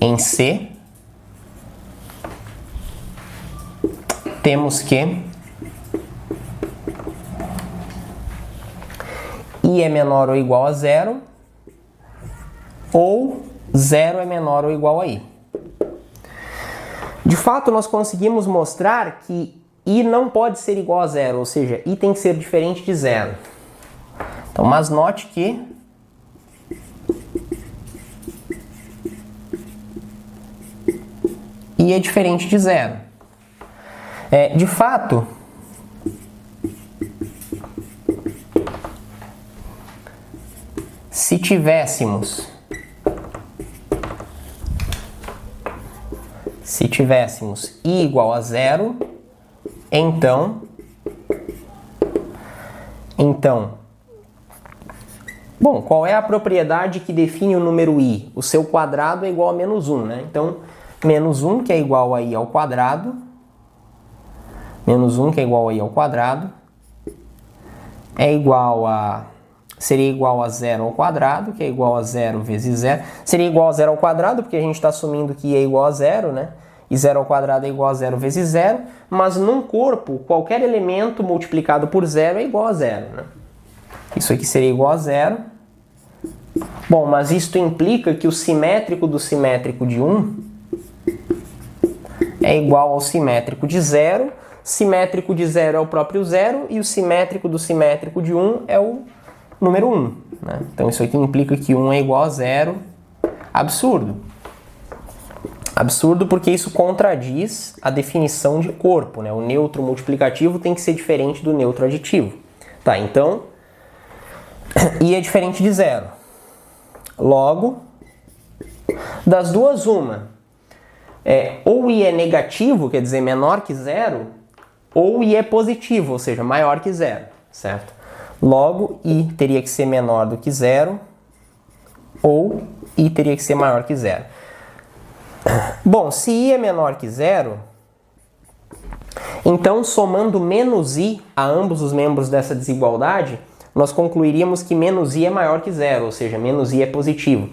em C, temos que I é menor ou igual a zero, ou zero é menor ou igual a I. De fato, nós conseguimos mostrar que I não pode ser igual a zero, ou seja, I tem que ser diferente de zero. Então, mas note que I é diferente de zero. De fato, se tivéssemos I igual a zero, então, bom, qual é a propriedade que define o número I? O seu quadrado é igual a menos 1, né? Então, menos 1, que é igual a I ao quadrado, menos 1, que é igual a I ao quadrado, seria igual a zero ao quadrado, que é igual a zero vezes zero. Seria igual a zero ao quadrado, porque a gente está assumindo que I é igual a zero, né? E zero ao quadrado é igual a zero vezes zero, mas num corpo, qualquer elemento multiplicado por zero é igual a zero, né? Isso aqui seria igual a zero. Bom, mas isto implica que o simétrico do simétrico de 1 é igual ao simétrico de 0. Simétrico de 0 é o próprio 0 e o simétrico do simétrico de 1 é o número 1. Né? Então isso aqui implica que 1 é igual a 0. Absurdo. Absurdo porque isso contradiz a definição de corpo. Né? O neutro multiplicativo tem que ser diferente do neutro aditivo. Tá, então, I é diferente de 0. Logo, das duas, uma. Ou I é negativo, quer dizer, menor que 0, ou I é positivo, ou seja, maior que 0, certo? Logo, I teria que ser menor do que 0, ou I teria que ser maior que 0. Bom, se I é menor que 0, então somando menos I a ambos os membros dessa desigualdade, nós concluiríamos que menos I é maior que 0, ou seja, menos I é positivo.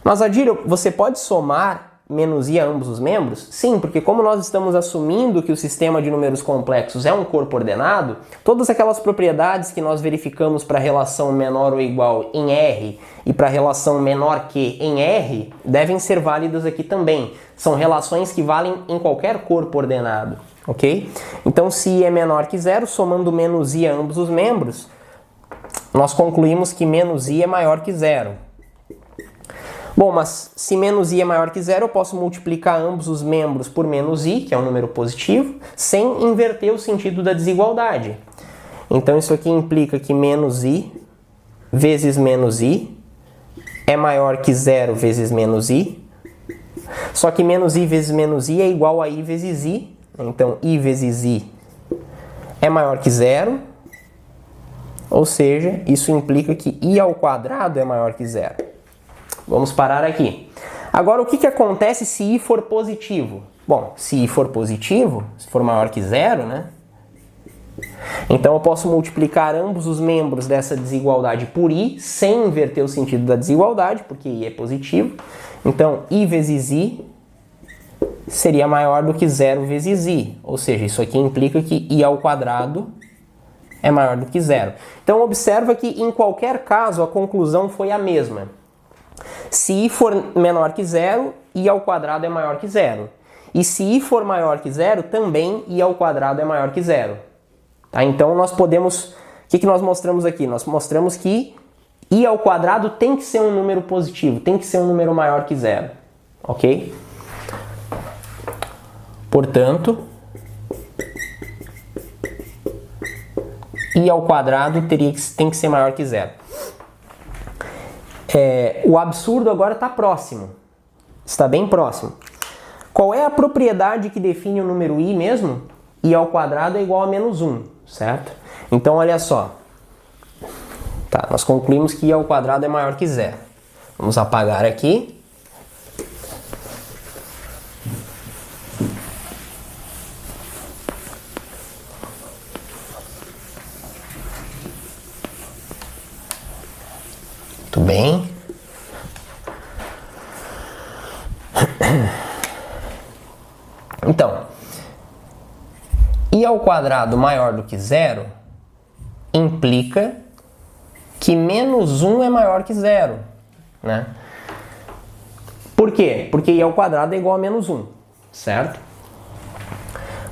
Mas, Adílio, você pode somar menos I a ambos os membros? Sim, porque como nós estamos assumindo que o sistema de números complexos é um corpo ordenado, todas aquelas propriedades que nós verificamos para a relação menor ou igual em R e para a relação menor que em R devem ser válidas aqui também. São relações que valem em qualquer corpo ordenado, ok? Então, se I é menor que 0, somando menos I a ambos os membros, nós concluímos que menos I é maior que 0. Bom, mas se menos I é maior que 0, eu posso multiplicar ambos os membros por menos I, que é um número positivo, sem inverter o sentido da desigualdade. Então isso aqui implica que menos I vezes menos I é maior que 0 vezes menos I. Só que menos I vezes menos I é igual a I vezes I. Então I vezes I é maior que 0. Ou seja, isso implica que I ao quadrado é maior que 0. Vamos parar aqui. Agora, o que acontece se I for positivo? Bom, se I for positivo, se for maior que 0, né? Então eu posso multiplicar ambos os membros dessa desigualdade por I, sem inverter o sentido da desigualdade, porque I é positivo. Então, I vezes I seria maior do que 0 vezes I. Ou seja, isso aqui implica que I ao quadrado é maior do que 0. Então, observa que em qualquer caso a conclusão foi a mesma. Se I for menor que 0, I ao quadrado é maior que 0. E se I for maior que 0, também I ao quadrado é maior que 0. Tá? Então nós podemos... O que nós mostramos aqui? Nós mostramos que I ao quadrado tem que ser um número positivo, tem que ser um número maior que 0. Ok? Portanto, I ao quadrado tem que ser maior que 0. O absurdo agora está próximo. Está bem próximo. Qual é a propriedade que define o número I mesmo? I ao quadrado é igual a menos 1, certo? Então, olha só. Tá, nós concluímos que I ao quadrado é maior que 0. Vamos apagar aqui. Muito bem. Então, i ao quadrado maior do que zero implica que menos 1 é maior que zero, né? Por quê? Porque i ao quadrado é igual a menos 1, certo?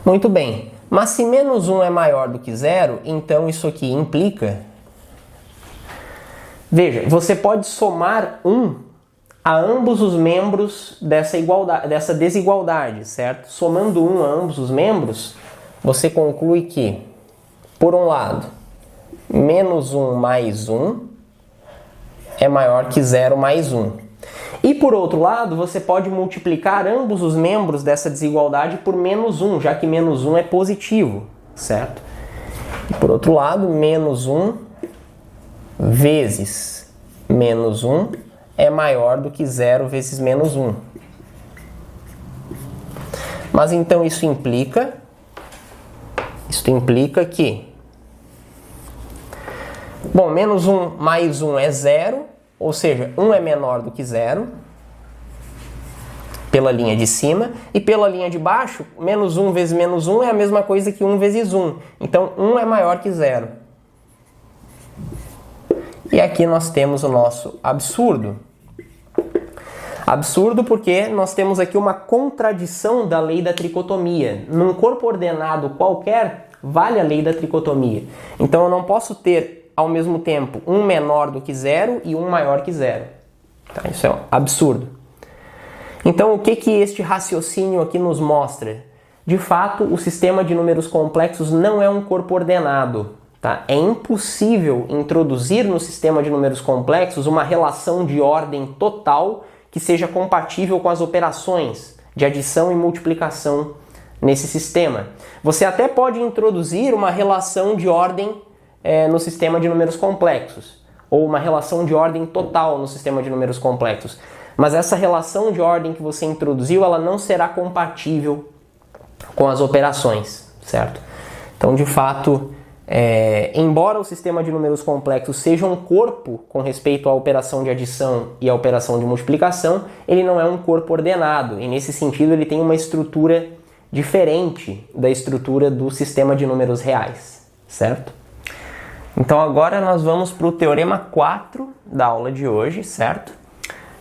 Muito bem. Mas se menos 1 é maior do que zero, então isso aqui implica... Veja, você pode somar 1 a ambos os membros dessa desigualdade, certo? Somando 1 a ambos os membros, você conclui que, por um lado, menos 1 mais 1 é maior que 0 mais 1. E por outro lado, você pode multiplicar ambos os membros dessa desigualdade por menos 1, já que menos 1 é positivo, certo? E por outro lado, menos 1 vezes menos 1 é maior do que 0 vezes menos 1. Mas então isso implica que... Bom, menos 1 mais 1 é 0, ou seja, 1 é menor do que 0, pela linha de cima, e pela linha de baixo, menos 1 vezes menos 1 é a mesma coisa que 1 vezes 1. Então, 1 é maior que 0. E aqui nós temos o nosso absurdo. Absurdo porque nós temos aqui uma contradição da lei da tricotomia. Num corpo ordenado qualquer, vale a lei da tricotomia. Então eu não posso ter, ao mesmo tempo, um menor do que 0 e um maior que 0. Tá? Isso é um absurdo. Então o que este raciocínio aqui nos mostra? De fato, o sistema de números complexos não é um corpo ordenado. Tá? É impossível introduzir no sistema de números complexos uma relação de ordem total que seja compatível com as operações de adição e multiplicação nesse sistema. Você até pode introduzir uma relação de ordem no sistema de números complexos, ou uma relação de ordem total no sistema de números complexos. Mas essa relação de ordem que você introduziu, ela não será compatível com as operações, certo? Então, de fato... embora o sistema de números complexos seja um corpo com respeito à operação de adição e à operação de multiplicação, ele não é um corpo ordenado, e nesse sentido ele tem uma estrutura diferente da estrutura do sistema de números reais, certo? Então agora nós vamos para o teorema 4 da aula de hoje, certo?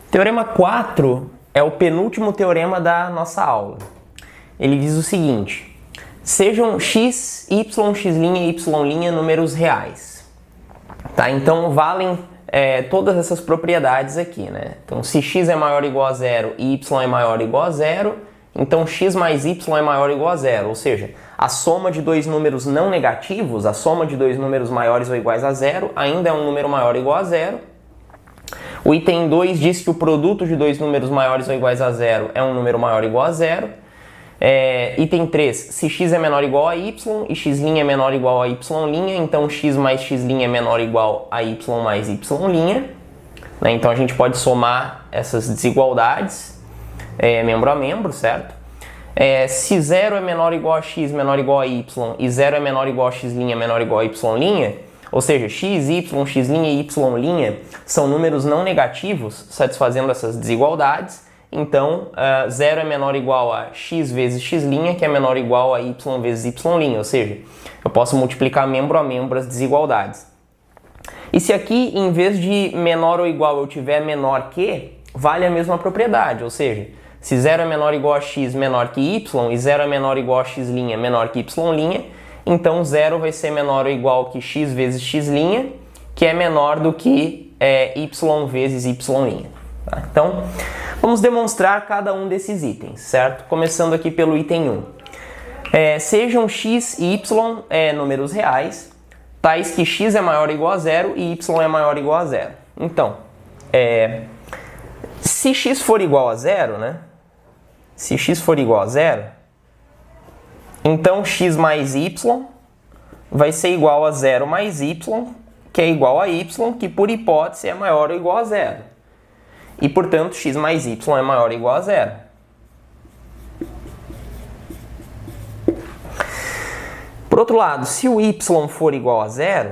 Teorema 4 é o penúltimo teorema da nossa aula. Ele diz o seguinte: sejam x, y, x' e y' números reais. Tá? Então valem todas essas propriedades aqui, né? Então se x é maior ou igual a 0 e y é maior ou igual a 0, então x mais y é maior ou igual a 0. Ou seja, a soma de dois números não negativos, a soma de dois números maiores ou iguais a 0, ainda é um número maior ou igual a 0. O item 2 diz que o produto de dois números maiores ou iguais a 0 é um número maior ou igual a 0. Item 3, se x é menor ou igual a y e x' é menor ou igual a y', então x mais x' é menor ou igual a y mais y'. Né? Então a gente pode somar essas desigualdades membro a membro, certo? Se 0 é menor ou igual a x, menor ou igual a y, e 0 é menor ou igual a x', menor ou igual a y', ou seja, x, y, x' e y' são números não negativos, satisfazendo essas desigualdades. Então, 0 é menor ou igual a x vezes x', que é menor ou igual a y vezes y', ou seja, eu posso multiplicar membro a membro as desigualdades. E se aqui, em vez de menor ou igual, eu tiver menor que, vale a mesma propriedade, ou seja, se 0 é menor ou igual a x menor que y, e 0 é menor ou igual a x' menor que y', então 0 vai ser menor ou igual que x vezes x', que é menor do que y vezes y'. Tá? Então, vamos demonstrar cada um desses itens, certo? Começando aqui pelo item 1. Sejam x e y números reais, tais que x é maior ou igual a 0 e y é maior ou igual a 0. Então, se x for igual a 0, né? Se x for igual a 0, então x mais y vai ser igual a 0 mais y, que é igual a y, que por hipótese é maior ou igual a 0. E, portanto, x mais y é maior ou igual a 0. Por outro lado, se o y for igual a 0,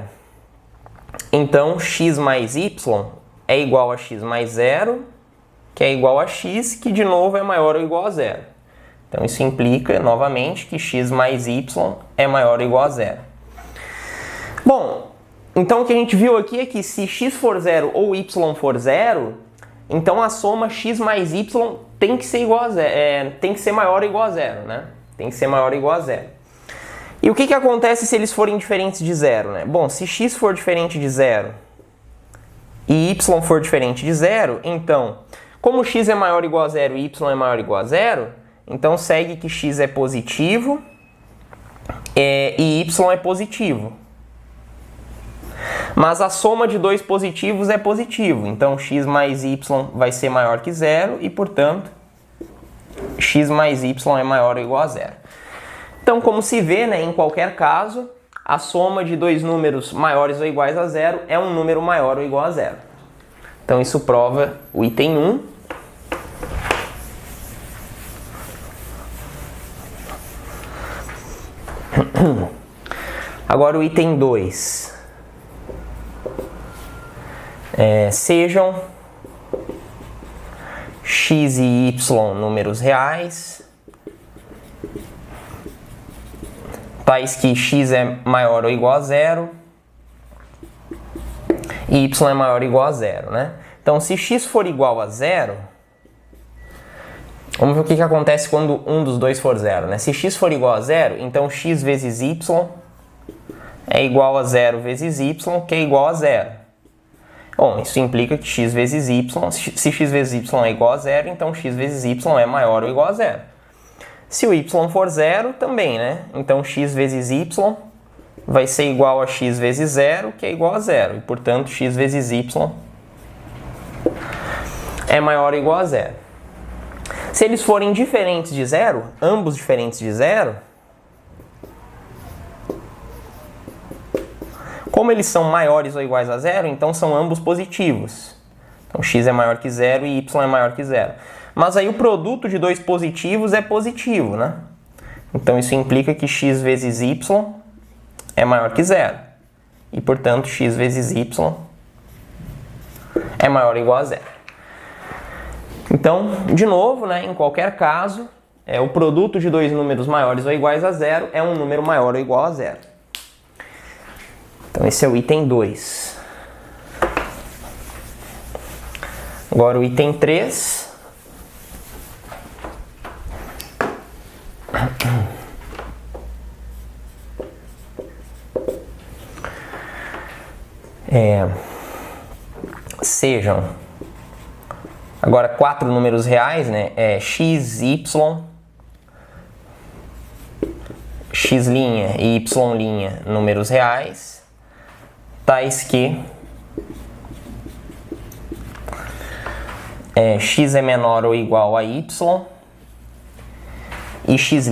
então x mais y é igual a x mais 0, que é igual a x, que de novo é maior ou igual a 0. Então isso implica, novamente, que x mais y é maior ou igual a 0. Bom, então o que a gente viu aqui é que se x for 0 ou y for 0, então a soma x mais y tem que ser igual a 0, tem que ser maior ou igual a 0, né? Tem que ser maior ou igual a 0. E o que acontece se eles forem diferentes de 0, né? Bom, se x for diferente de 0 e y for diferente de 0, então, como x é maior ou igual a 0 e y é maior ou igual a 0, então segue que x é positivo e y é positivo. Mas a soma de dois positivos é positivo, então x mais y vai ser maior que 0 e, portanto, x mais y é maior ou igual a 0. Então, como se vê, né, em qualquer caso, a soma de dois números maiores ou iguais a 0 é um número maior ou igual a 0. Então, isso prova o item 1. Agora o item 2. Sejam x e y números reais, tais que x é maior ou igual a 0 e y é maior ou igual a 0, né? Então, se x for igual a 0, vamos ver o que acontece quando um dos dois for 0, né? Se x for igual a 0, então x vezes y é igual a 0 vezes y, que é igual a 0. Bom, isso implica que x vezes y, se x vezes y é igual a 0, então x vezes y é maior ou igual a 0. Se o y for 0, também, né? Então x vezes y vai ser igual a x vezes 0, que é igual a 0. E, portanto, x vezes y é maior ou igual a 0. Se eles forem diferentes de 0, ambos diferentes de 0, como eles são maiores ou iguais a 0, então são ambos positivos. Então x é maior que 0 e y é maior que 0. Mas aí o produto de dois positivos é positivo, né? Então isso implica que x vezes y é maior que 0. E, portanto, x vezes y é maior ou igual a 0. Então, de novo, né, em qualquer caso, o produto de dois números maiores ou iguais a 0 é um número maior ou igual a 0. Então, esse é o item 2. Agora, o item 3. Sejam agora 4 números reais, né? X, y, x' e y' números reais, tais que x é menor ou igual a y e x'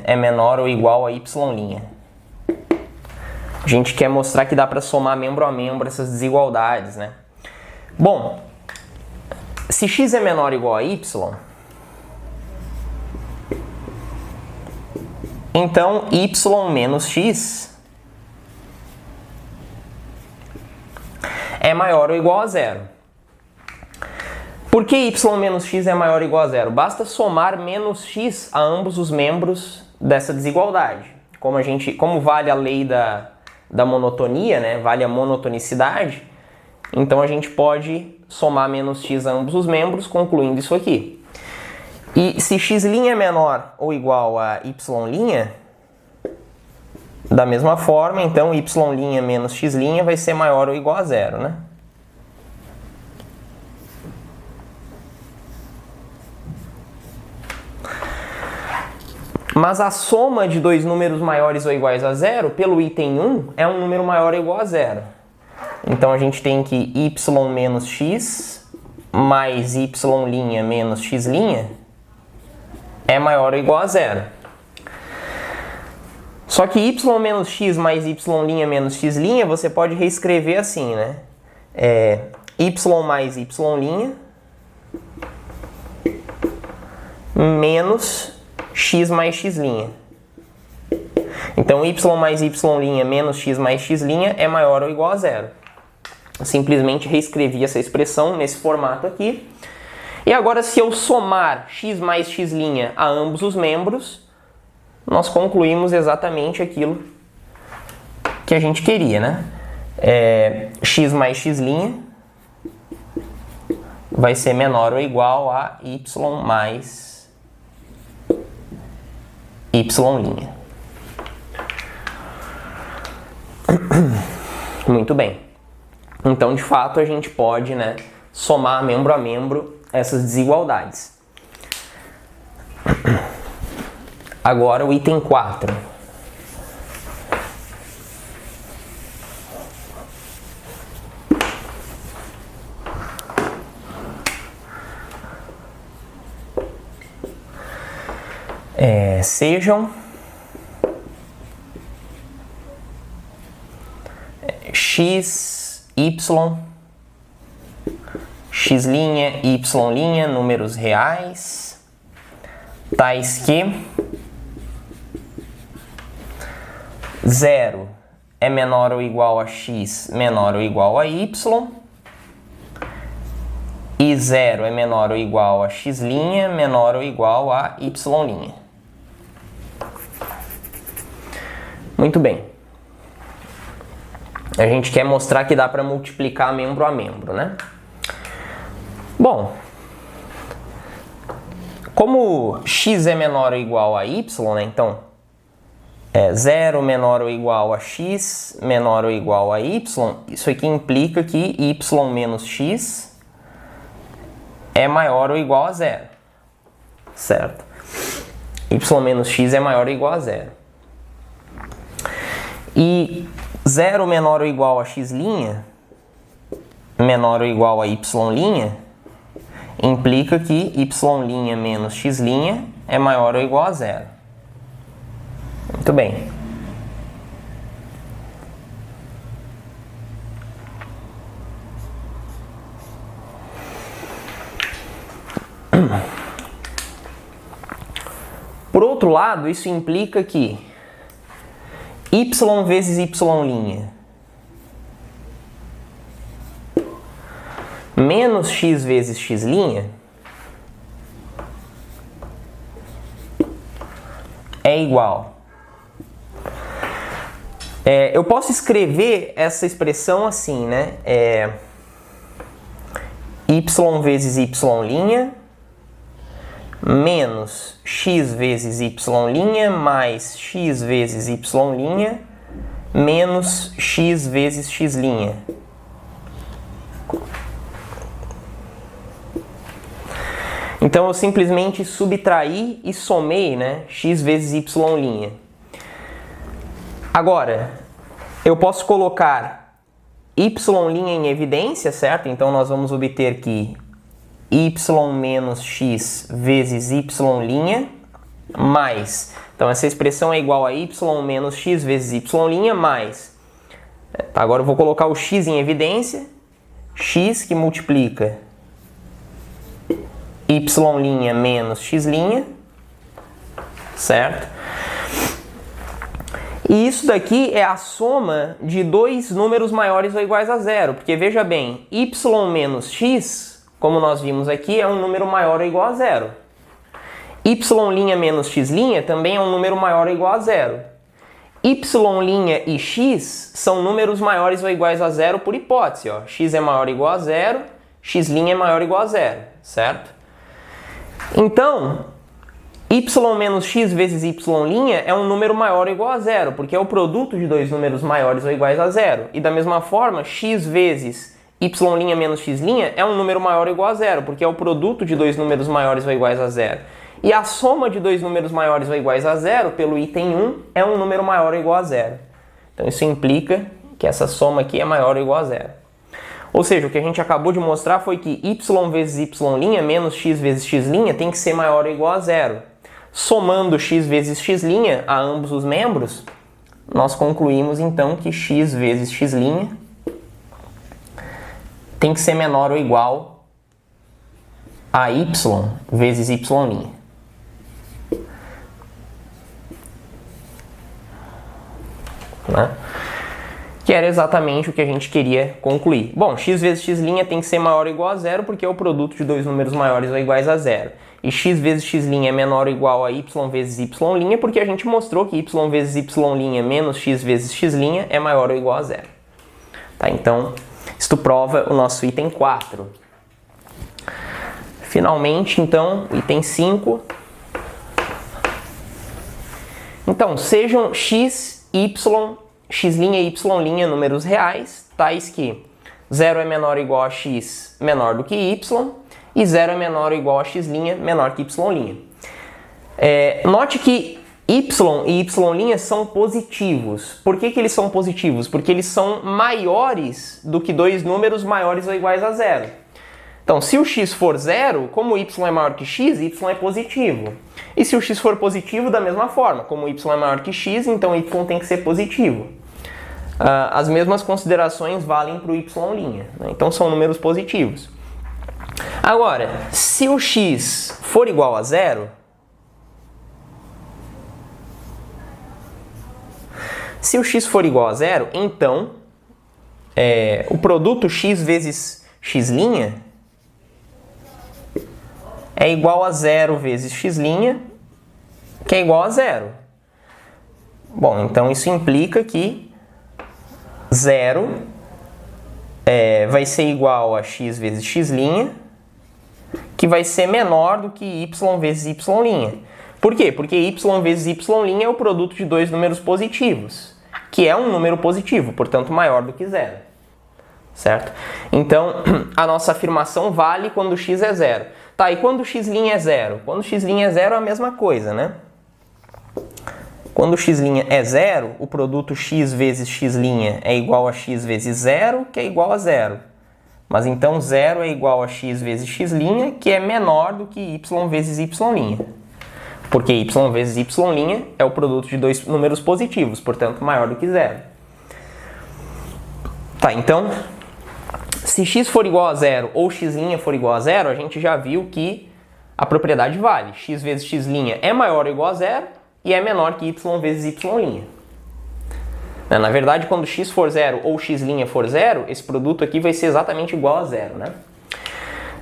é menor ou igual a y'. A gente quer mostrar que dá para somar membro a membro essas desigualdades, né? Bom, se x é menor ou igual a y, então y menos x é maior ou igual a 0. Por que y menos x é maior ou igual a 0? Basta somar menos x a ambos os membros dessa desigualdade. Como vale a lei da monotonia, né? Vale a monotonicidade, então a gente pode somar menos x a ambos os membros, concluindo isso aqui. E se x' é menor ou igual a y', da mesma forma, então y' menos x' vai ser maior ou igual a 0, né? Mas a soma de dois números maiores ou iguais a 0, pelo item 1, é um número maior ou igual a 0. Então a gente tem que y menos x mais y' menos x' é maior ou igual a 0. Só que y menos x mais y' menos x' você pode reescrever assim, né? Y mais y' menos x mais x'. Então y mais y' menos x mais x' é maior ou igual a 0. simplesmente reescrevi essa expressão nesse formato aqui. E agora, se eu somar x mais x' a ambos os membros, nós concluímos exatamente aquilo que a gente queria, né? X mais x' vai ser menor ou igual a y mais y'. Muito bem. Então, de fato, a gente pode, né, somar membro a membro essas desigualdades. Agora o item 4. Sejam x, y, x', y', números reais, tais que 0 é menor ou igual a x, menor ou igual a y, e 0 é menor ou igual a x', menor ou igual a y'. Muito bem. A gente quer mostrar que dá para multiplicar membro a membro, né? Bom, como x é menor ou igual a y, né? Então, 0 menor ou igual a x, menor ou igual a y, isso aqui implica que y menos x é maior ou igual a 0, certo? Y menos x é maior ou igual a 0. E 0 menor ou igual a x', menor ou igual a y', implica que y' menos x' é maior ou igual a 0. Muito bem. Por outro lado, isso implica que y vezes y' menos x vezes x' é igual. Eu posso escrever essa expressão assim, né? Y vezes y' menos x vezes y' mais x vezes y' menos x vezes x'. Então eu simplesmente subtraí e somei, né, x vezes y'. Agora, eu posso colocar y' em evidência, certo? Então nós vamos obter que y menos x vezes y' mais, então essa expressão é igual a y menos x vezes y' mais, tá, agora eu vou colocar o x em evidência, x que multiplica y' menos x', certo? E isso daqui é a soma de dois números maiores ou iguais a 0, porque veja bem, y menos x, como nós vimos aqui, é um número maior ou igual a 0. Y' menos x' também é um número maior ou igual a 0. Y' e x são números maiores ou iguais a 0 por hipótese. Ó. X é maior ou igual a 0, x' é maior ou igual a 0, certo? Então, y menos x vezes y' é um número maior ou igual a 0, porque é o produto de dois números maiores ou iguais a 0. E da mesma forma, x vezes y' menos x' é um número maior ou igual a 0, porque é o produto de dois números maiores ou iguais a 0. E a soma de dois números maiores ou iguais a 0 pelo item 1 é um número maior ou igual a 0. Então isso implica que essa soma aqui é maior ou igual a 0. Ou seja, o que a gente acabou de mostrar foi que y vezes y' menos x vezes x' tem que ser maior ou igual a 0. Somando x vezes x' a ambos os membros, nós concluímos então que x vezes x' tem que ser menor ou igual a y vezes y'. Né? que era exatamente o que a gente queria concluir. Bom, x vezes x' tem que ser maior ou igual a zero, porque é o produto de dois números maiores ou iguais a zero. E x vezes x' é menor ou igual a y vezes y', porque a gente mostrou que y vezes y' menos x vezes x' é maior ou igual a zero. Tá, então, isto prova o nosso item 4. Finalmente, então, item 5. Então, sejam x, y, x' e y' números reais, tais que 0 é menor ou igual a x menor do que y, e 0 é menor ou igual a x' menor que y'. Note que y e y' são positivos. Por que eles são positivos? Porque eles são maiores do que dois números maiores ou iguais a zero. Então, se o x for zero, como y é maior que x, y é positivo. E se o x for positivo, da mesma forma, como y é maior que x, então y tem que ser positivo. As mesmas considerações valem para o y', né? Então são números positivos. Agora, se o x for igual a zero, então o produto x vezes x' é igual a 0 vezes x', que é igual a zero. Bom, então isso implica que 0 vai ser igual a x vezes x', que vai ser menor do que y vezes y'. Por quê? Porque y vezes y' é o produto de dois números positivos, que é um número positivo, portanto maior do que zero. Certo? Então, a nossa afirmação vale quando x é zero. Tá, e quando x' é zero? Quando x' é zero é a mesma coisa, né? Quando x' é zero, o produto x vezes x' é igual a x vezes zero, que é igual a zero. Mas então zero é igual a x vezes x', que é menor do que y vezes y'. Porque y vezes y' é o produto de dois números positivos, portanto maior do que zero. Tá, então, se x for igual a zero ou x' for igual a zero, a gente já viu que a propriedade vale. X vezes x' é maior ou igual a zero e é menor que y vezes y'. Na verdade, quando x for zero ou x' for zero, esse produto aqui vai ser exatamente igual a zero, né?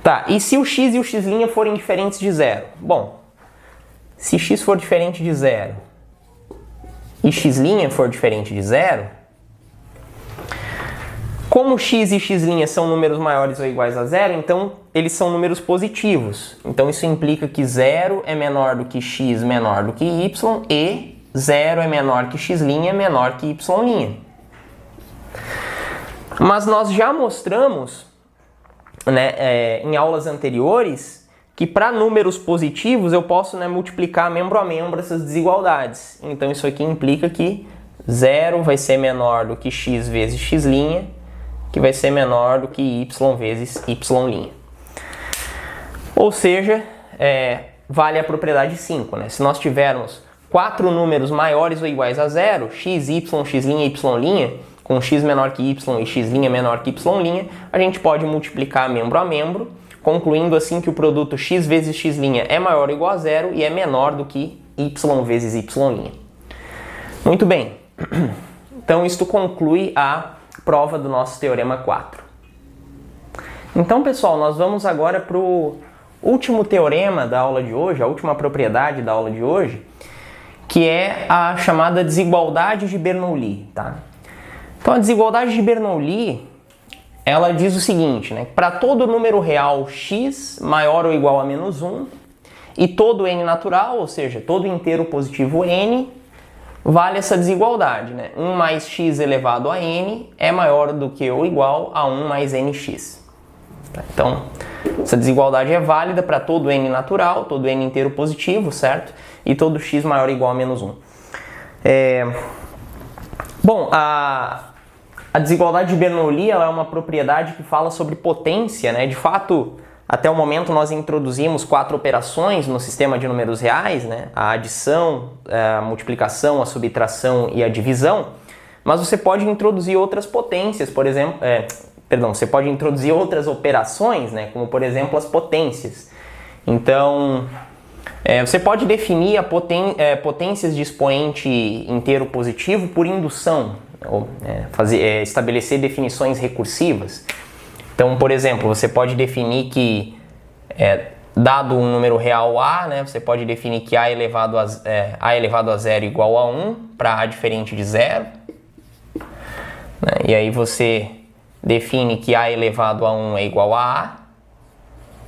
Tá, e se o x e o x' forem diferentes de zero? Bom, se x for diferente de zero e x' for diferente de zero, como x e x' são números maiores ou iguais a zero, então eles são números positivos. Então isso implica que 0 é menor do que x menor do que y e 0 é menor que x' menor que y'. Mas nós já mostramos, né, em aulas anteriores, que para números positivos eu posso, né, multiplicar membro a membro essas desigualdades. Então isso aqui implica que 0 vai ser menor do que x vezes x', que vai ser menor do que y vezes y'. Ou seja, vale a propriedade 5. Né? Se nós tivermos 4 números maiores ou iguais a zero, x, y, x' e y', com x menor que y e x' menor que y', a gente pode multiplicar membro a membro, concluindo assim que o produto x vezes x' é maior ou igual a zero e é menor do que y vezes y'. Muito bem. Então isto conclui a prova do nosso teorema 4. Então, pessoal, nós vamos agora para o último teorema da aula de hoje, a última propriedade da aula de hoje, que é a chamada desigualdade de Bernoulli, tá? Então, a desigualdade de Bernoulli, ela diz o seguinte, né? Para todo número real x maior ou igual a menos 1 e todo n natural, ou seja, todo inteiro positivo n, vale essa desigualdade, né? 1 mais x elevado a n é maior do que ou igual a 1 mais nx. Então, essa desigualdade é válida para todo n natural, todo n inteiro positivo, certo? E todo x maior ou igual a menos 1. Bom, a desigualdade de Bernoulli ela é uma propriedade que fala sobre potência, né? De fato, até o momento nós introduzimos 4 operações no sistema de números reais, né? A adição, a multiplicação, a subtração e a divisão, mas você pode introduzir outras potências, por exemplo, você pode introduzir outras operações, né? Como por exemplo as potências. Então, você pode definir potências de expoente inteiro positivo por indução, ou estabelecer definições recursivas. Então, por exemplo, você pode definir que, dado um número real A, né, você pode definir que a elevado a 0 igual a 1 para a diferente de 0. Né, e aí você define que a elevado a 1 é igual a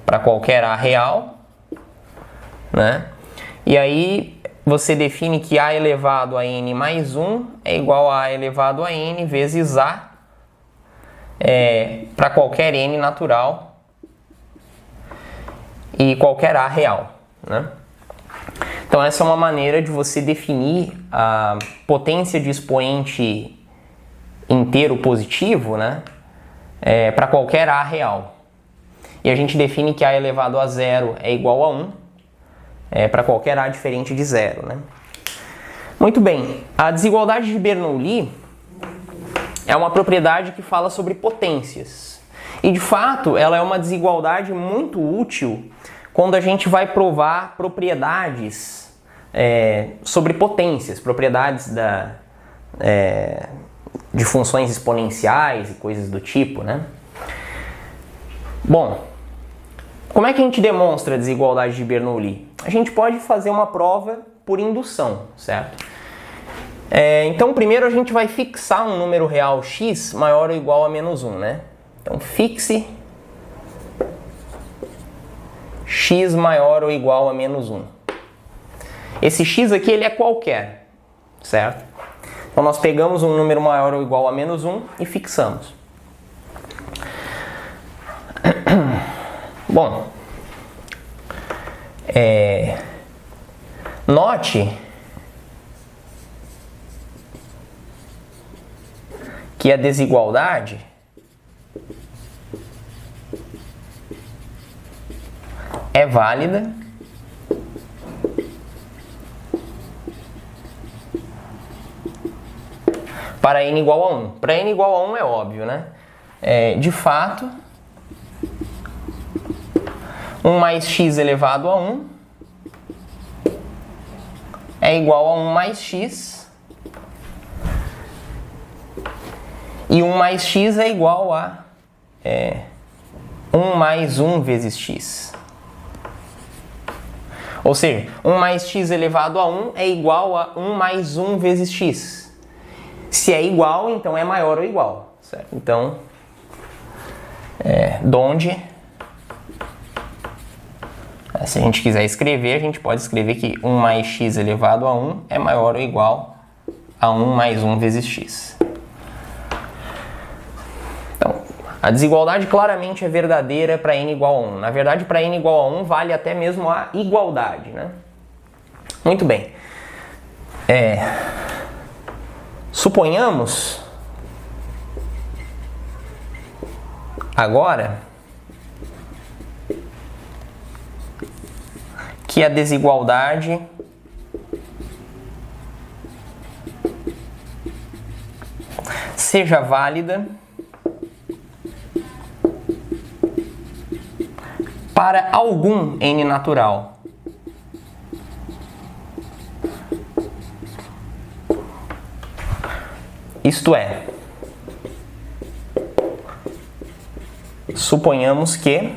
para qualquer a real. Né? E aí você define que a elevado a n mais 1 é igual a elevado a n vezes a para qualquer n natural e qualquer a real. Né? Então essa é uma maneira de você definir a potência de expoente inteiro positivo, né? Para qualquer a real. E a gente define que a elevado a 0 é igual a 1 para qualquer a diferente de 0. Né? Muito bem, a desigualdade de Bernoulli é uma propriedade que fala sobre potências. E de fato, ela é uma desigualdade muito útil quando a gente vai provar propriedades sobre potências, propriedades de funções exponenciais e coisas do tipo. Né? Bom, como é que a gente demonstra a desigualdade de Bernoulli? A gente pode fazer uma prova por indução, certo? Então, primeiro a gente vai fixar um número real x maior ou igual a menos 1, né? Então, fixe x maior ou igual a menos 1. Esse x aqui, ele é qualquer, certo? Então, nós pegamos um número maior ou igual a menos 1 e fixamos. Bom, note que a desigualdade é válida para n igual a 1. Para n igual a 1 é óbvio, né? De fato, 1 mais x elevado a 1 é igual a 1 mais x. E 1 mais x é igual a 1 mais 1 vezes x. Ou seja, 1 mais x elevado a 1 é igual a 1 mais 1 vezes x. Se é igual, então é maior ou igual. Certo? Então, donde, se a gente quiser escrever, a gente pode escrever que 1 mais x elevado a 1 é maior ou igual a 1 mais 1 vezes x. Então, a desigualdade claramente é verdadeira para n igual a 1. Na verdade, para n igual a 1 vale até mesmo a igualdade, né? Muito bem. Suponhamos agora que a desigualdade seja válida para algum n natural. Isto é, suponhamos que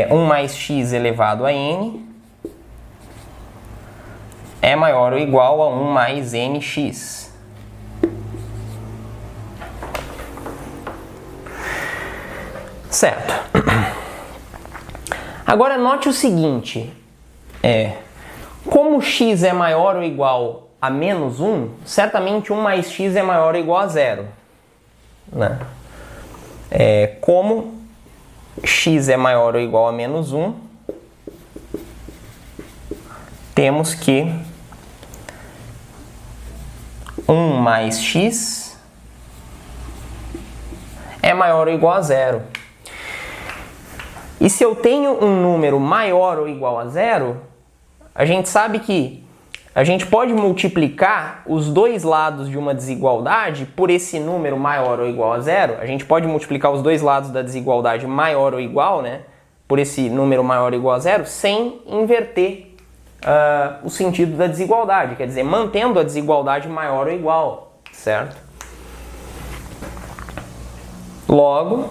1 mais x elevado a n é maior ou igual a 1 mais nx. Certo. Agora note o seguinte, como x é maior ou igual a menos 1, certamente 1 mais x é maior ou igual a 0. Né? Como x é maior ou igual a menos 1, temos que 1 mais x é maior ou igual a 0. E se eu tenho um número maior ou igual a 0, a gente sabe que a gente pode multiplicar os dois lados de uma desigualdade por esse número maior ou igual a 0. A gente pode multiplicar os dois lados da desigualdade maior ou igual, né, por esse número maior ou igual a 0, sem inverter o sentido da desigualdade, quer dizer, mantendo a desigualdade maior ou igual, certo? Logo,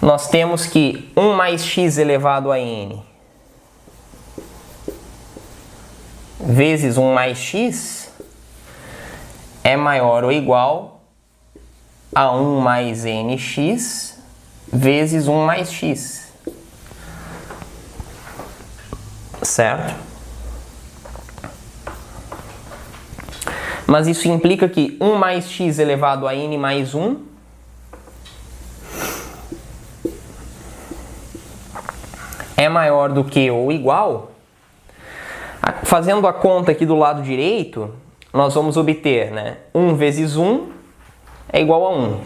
nós temos que 1 mais x elevado a n vezes 1 mais x é maior ou igual a 1 mais nx vezes 1 mais x, certo? Mas isso implica que 1 mais x elevado a n mais 1 é maior do que ou igual. Fazendo a conta aqui do lado direito, nós vamos obter, né, 1 vezes 1 é igual a 1.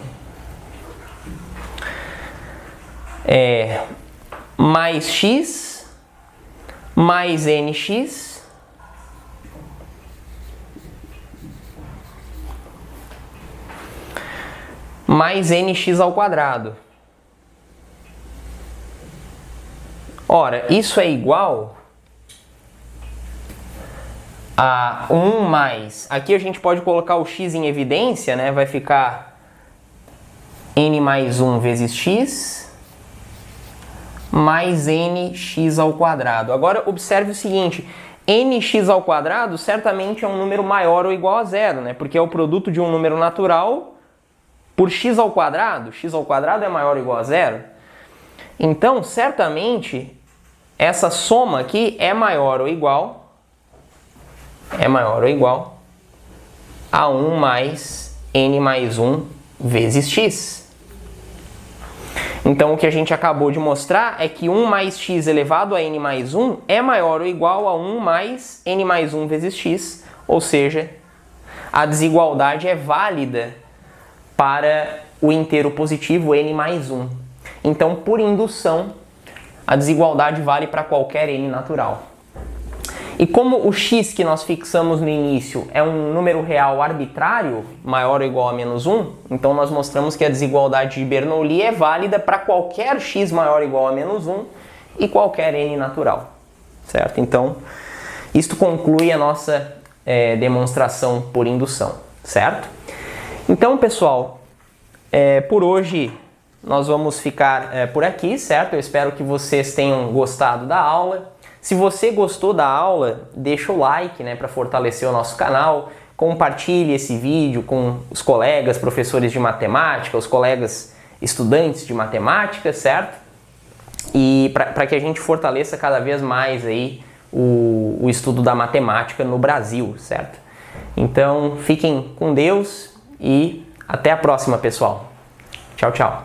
Mais x mais nx mais nx ao quadrado. Ora, isso é igual a 1 mais... Aqui a gente pode colocar o x em evidência, né? Vai ficar n mais 1 vezes x mais nx ao quadrado. Agora, observe o seguinte, nx ao quadrado certamente é um número maior ou igual a zero, né? Porque é o produto de um número natural por x ao quadrado é maior ou igual a zero. Então, certamente, essa soma aqui é maior ou igual a 1 mais n mais 1 vezes x. Então, o que a gente acabou de mostrar é que 1 mais x elevado a n mais 1 é maior ou igual a 1 mais n mais 1 vezes x, ou seja, a desigualdade é válida para o inteiro positivo n mais 1. Então, por indução, a desigualdade vale para qualquer n natural. E como o x que nós fixamos no início é um número real arbitrário, maior ou igual a menos 1, então nós mostramos que a desigualdade de Bernoulli é válida para qualquer x maior ou igual a menos 1 e qualquer n natural, certo? Então, isto conclui a nossa demonstração por indução, certo? Então, pessoal, por hoje nós vamos ficar por aqui, certo? Eu espero que vocês tenham gostado da aula. Se você gostou da aula, deixa o like, né, para fortalecer o nosso canal. Compartilhe esse vídeo com os colegas professores de matemática, os colegas estudantes de matemática, certo? E para que a gente fortaleça cada vez mais aí o estudo da matemática no Brasil, certo? Então, fiquem com Deus e até a próxima, pessoal. Tchau, tchau.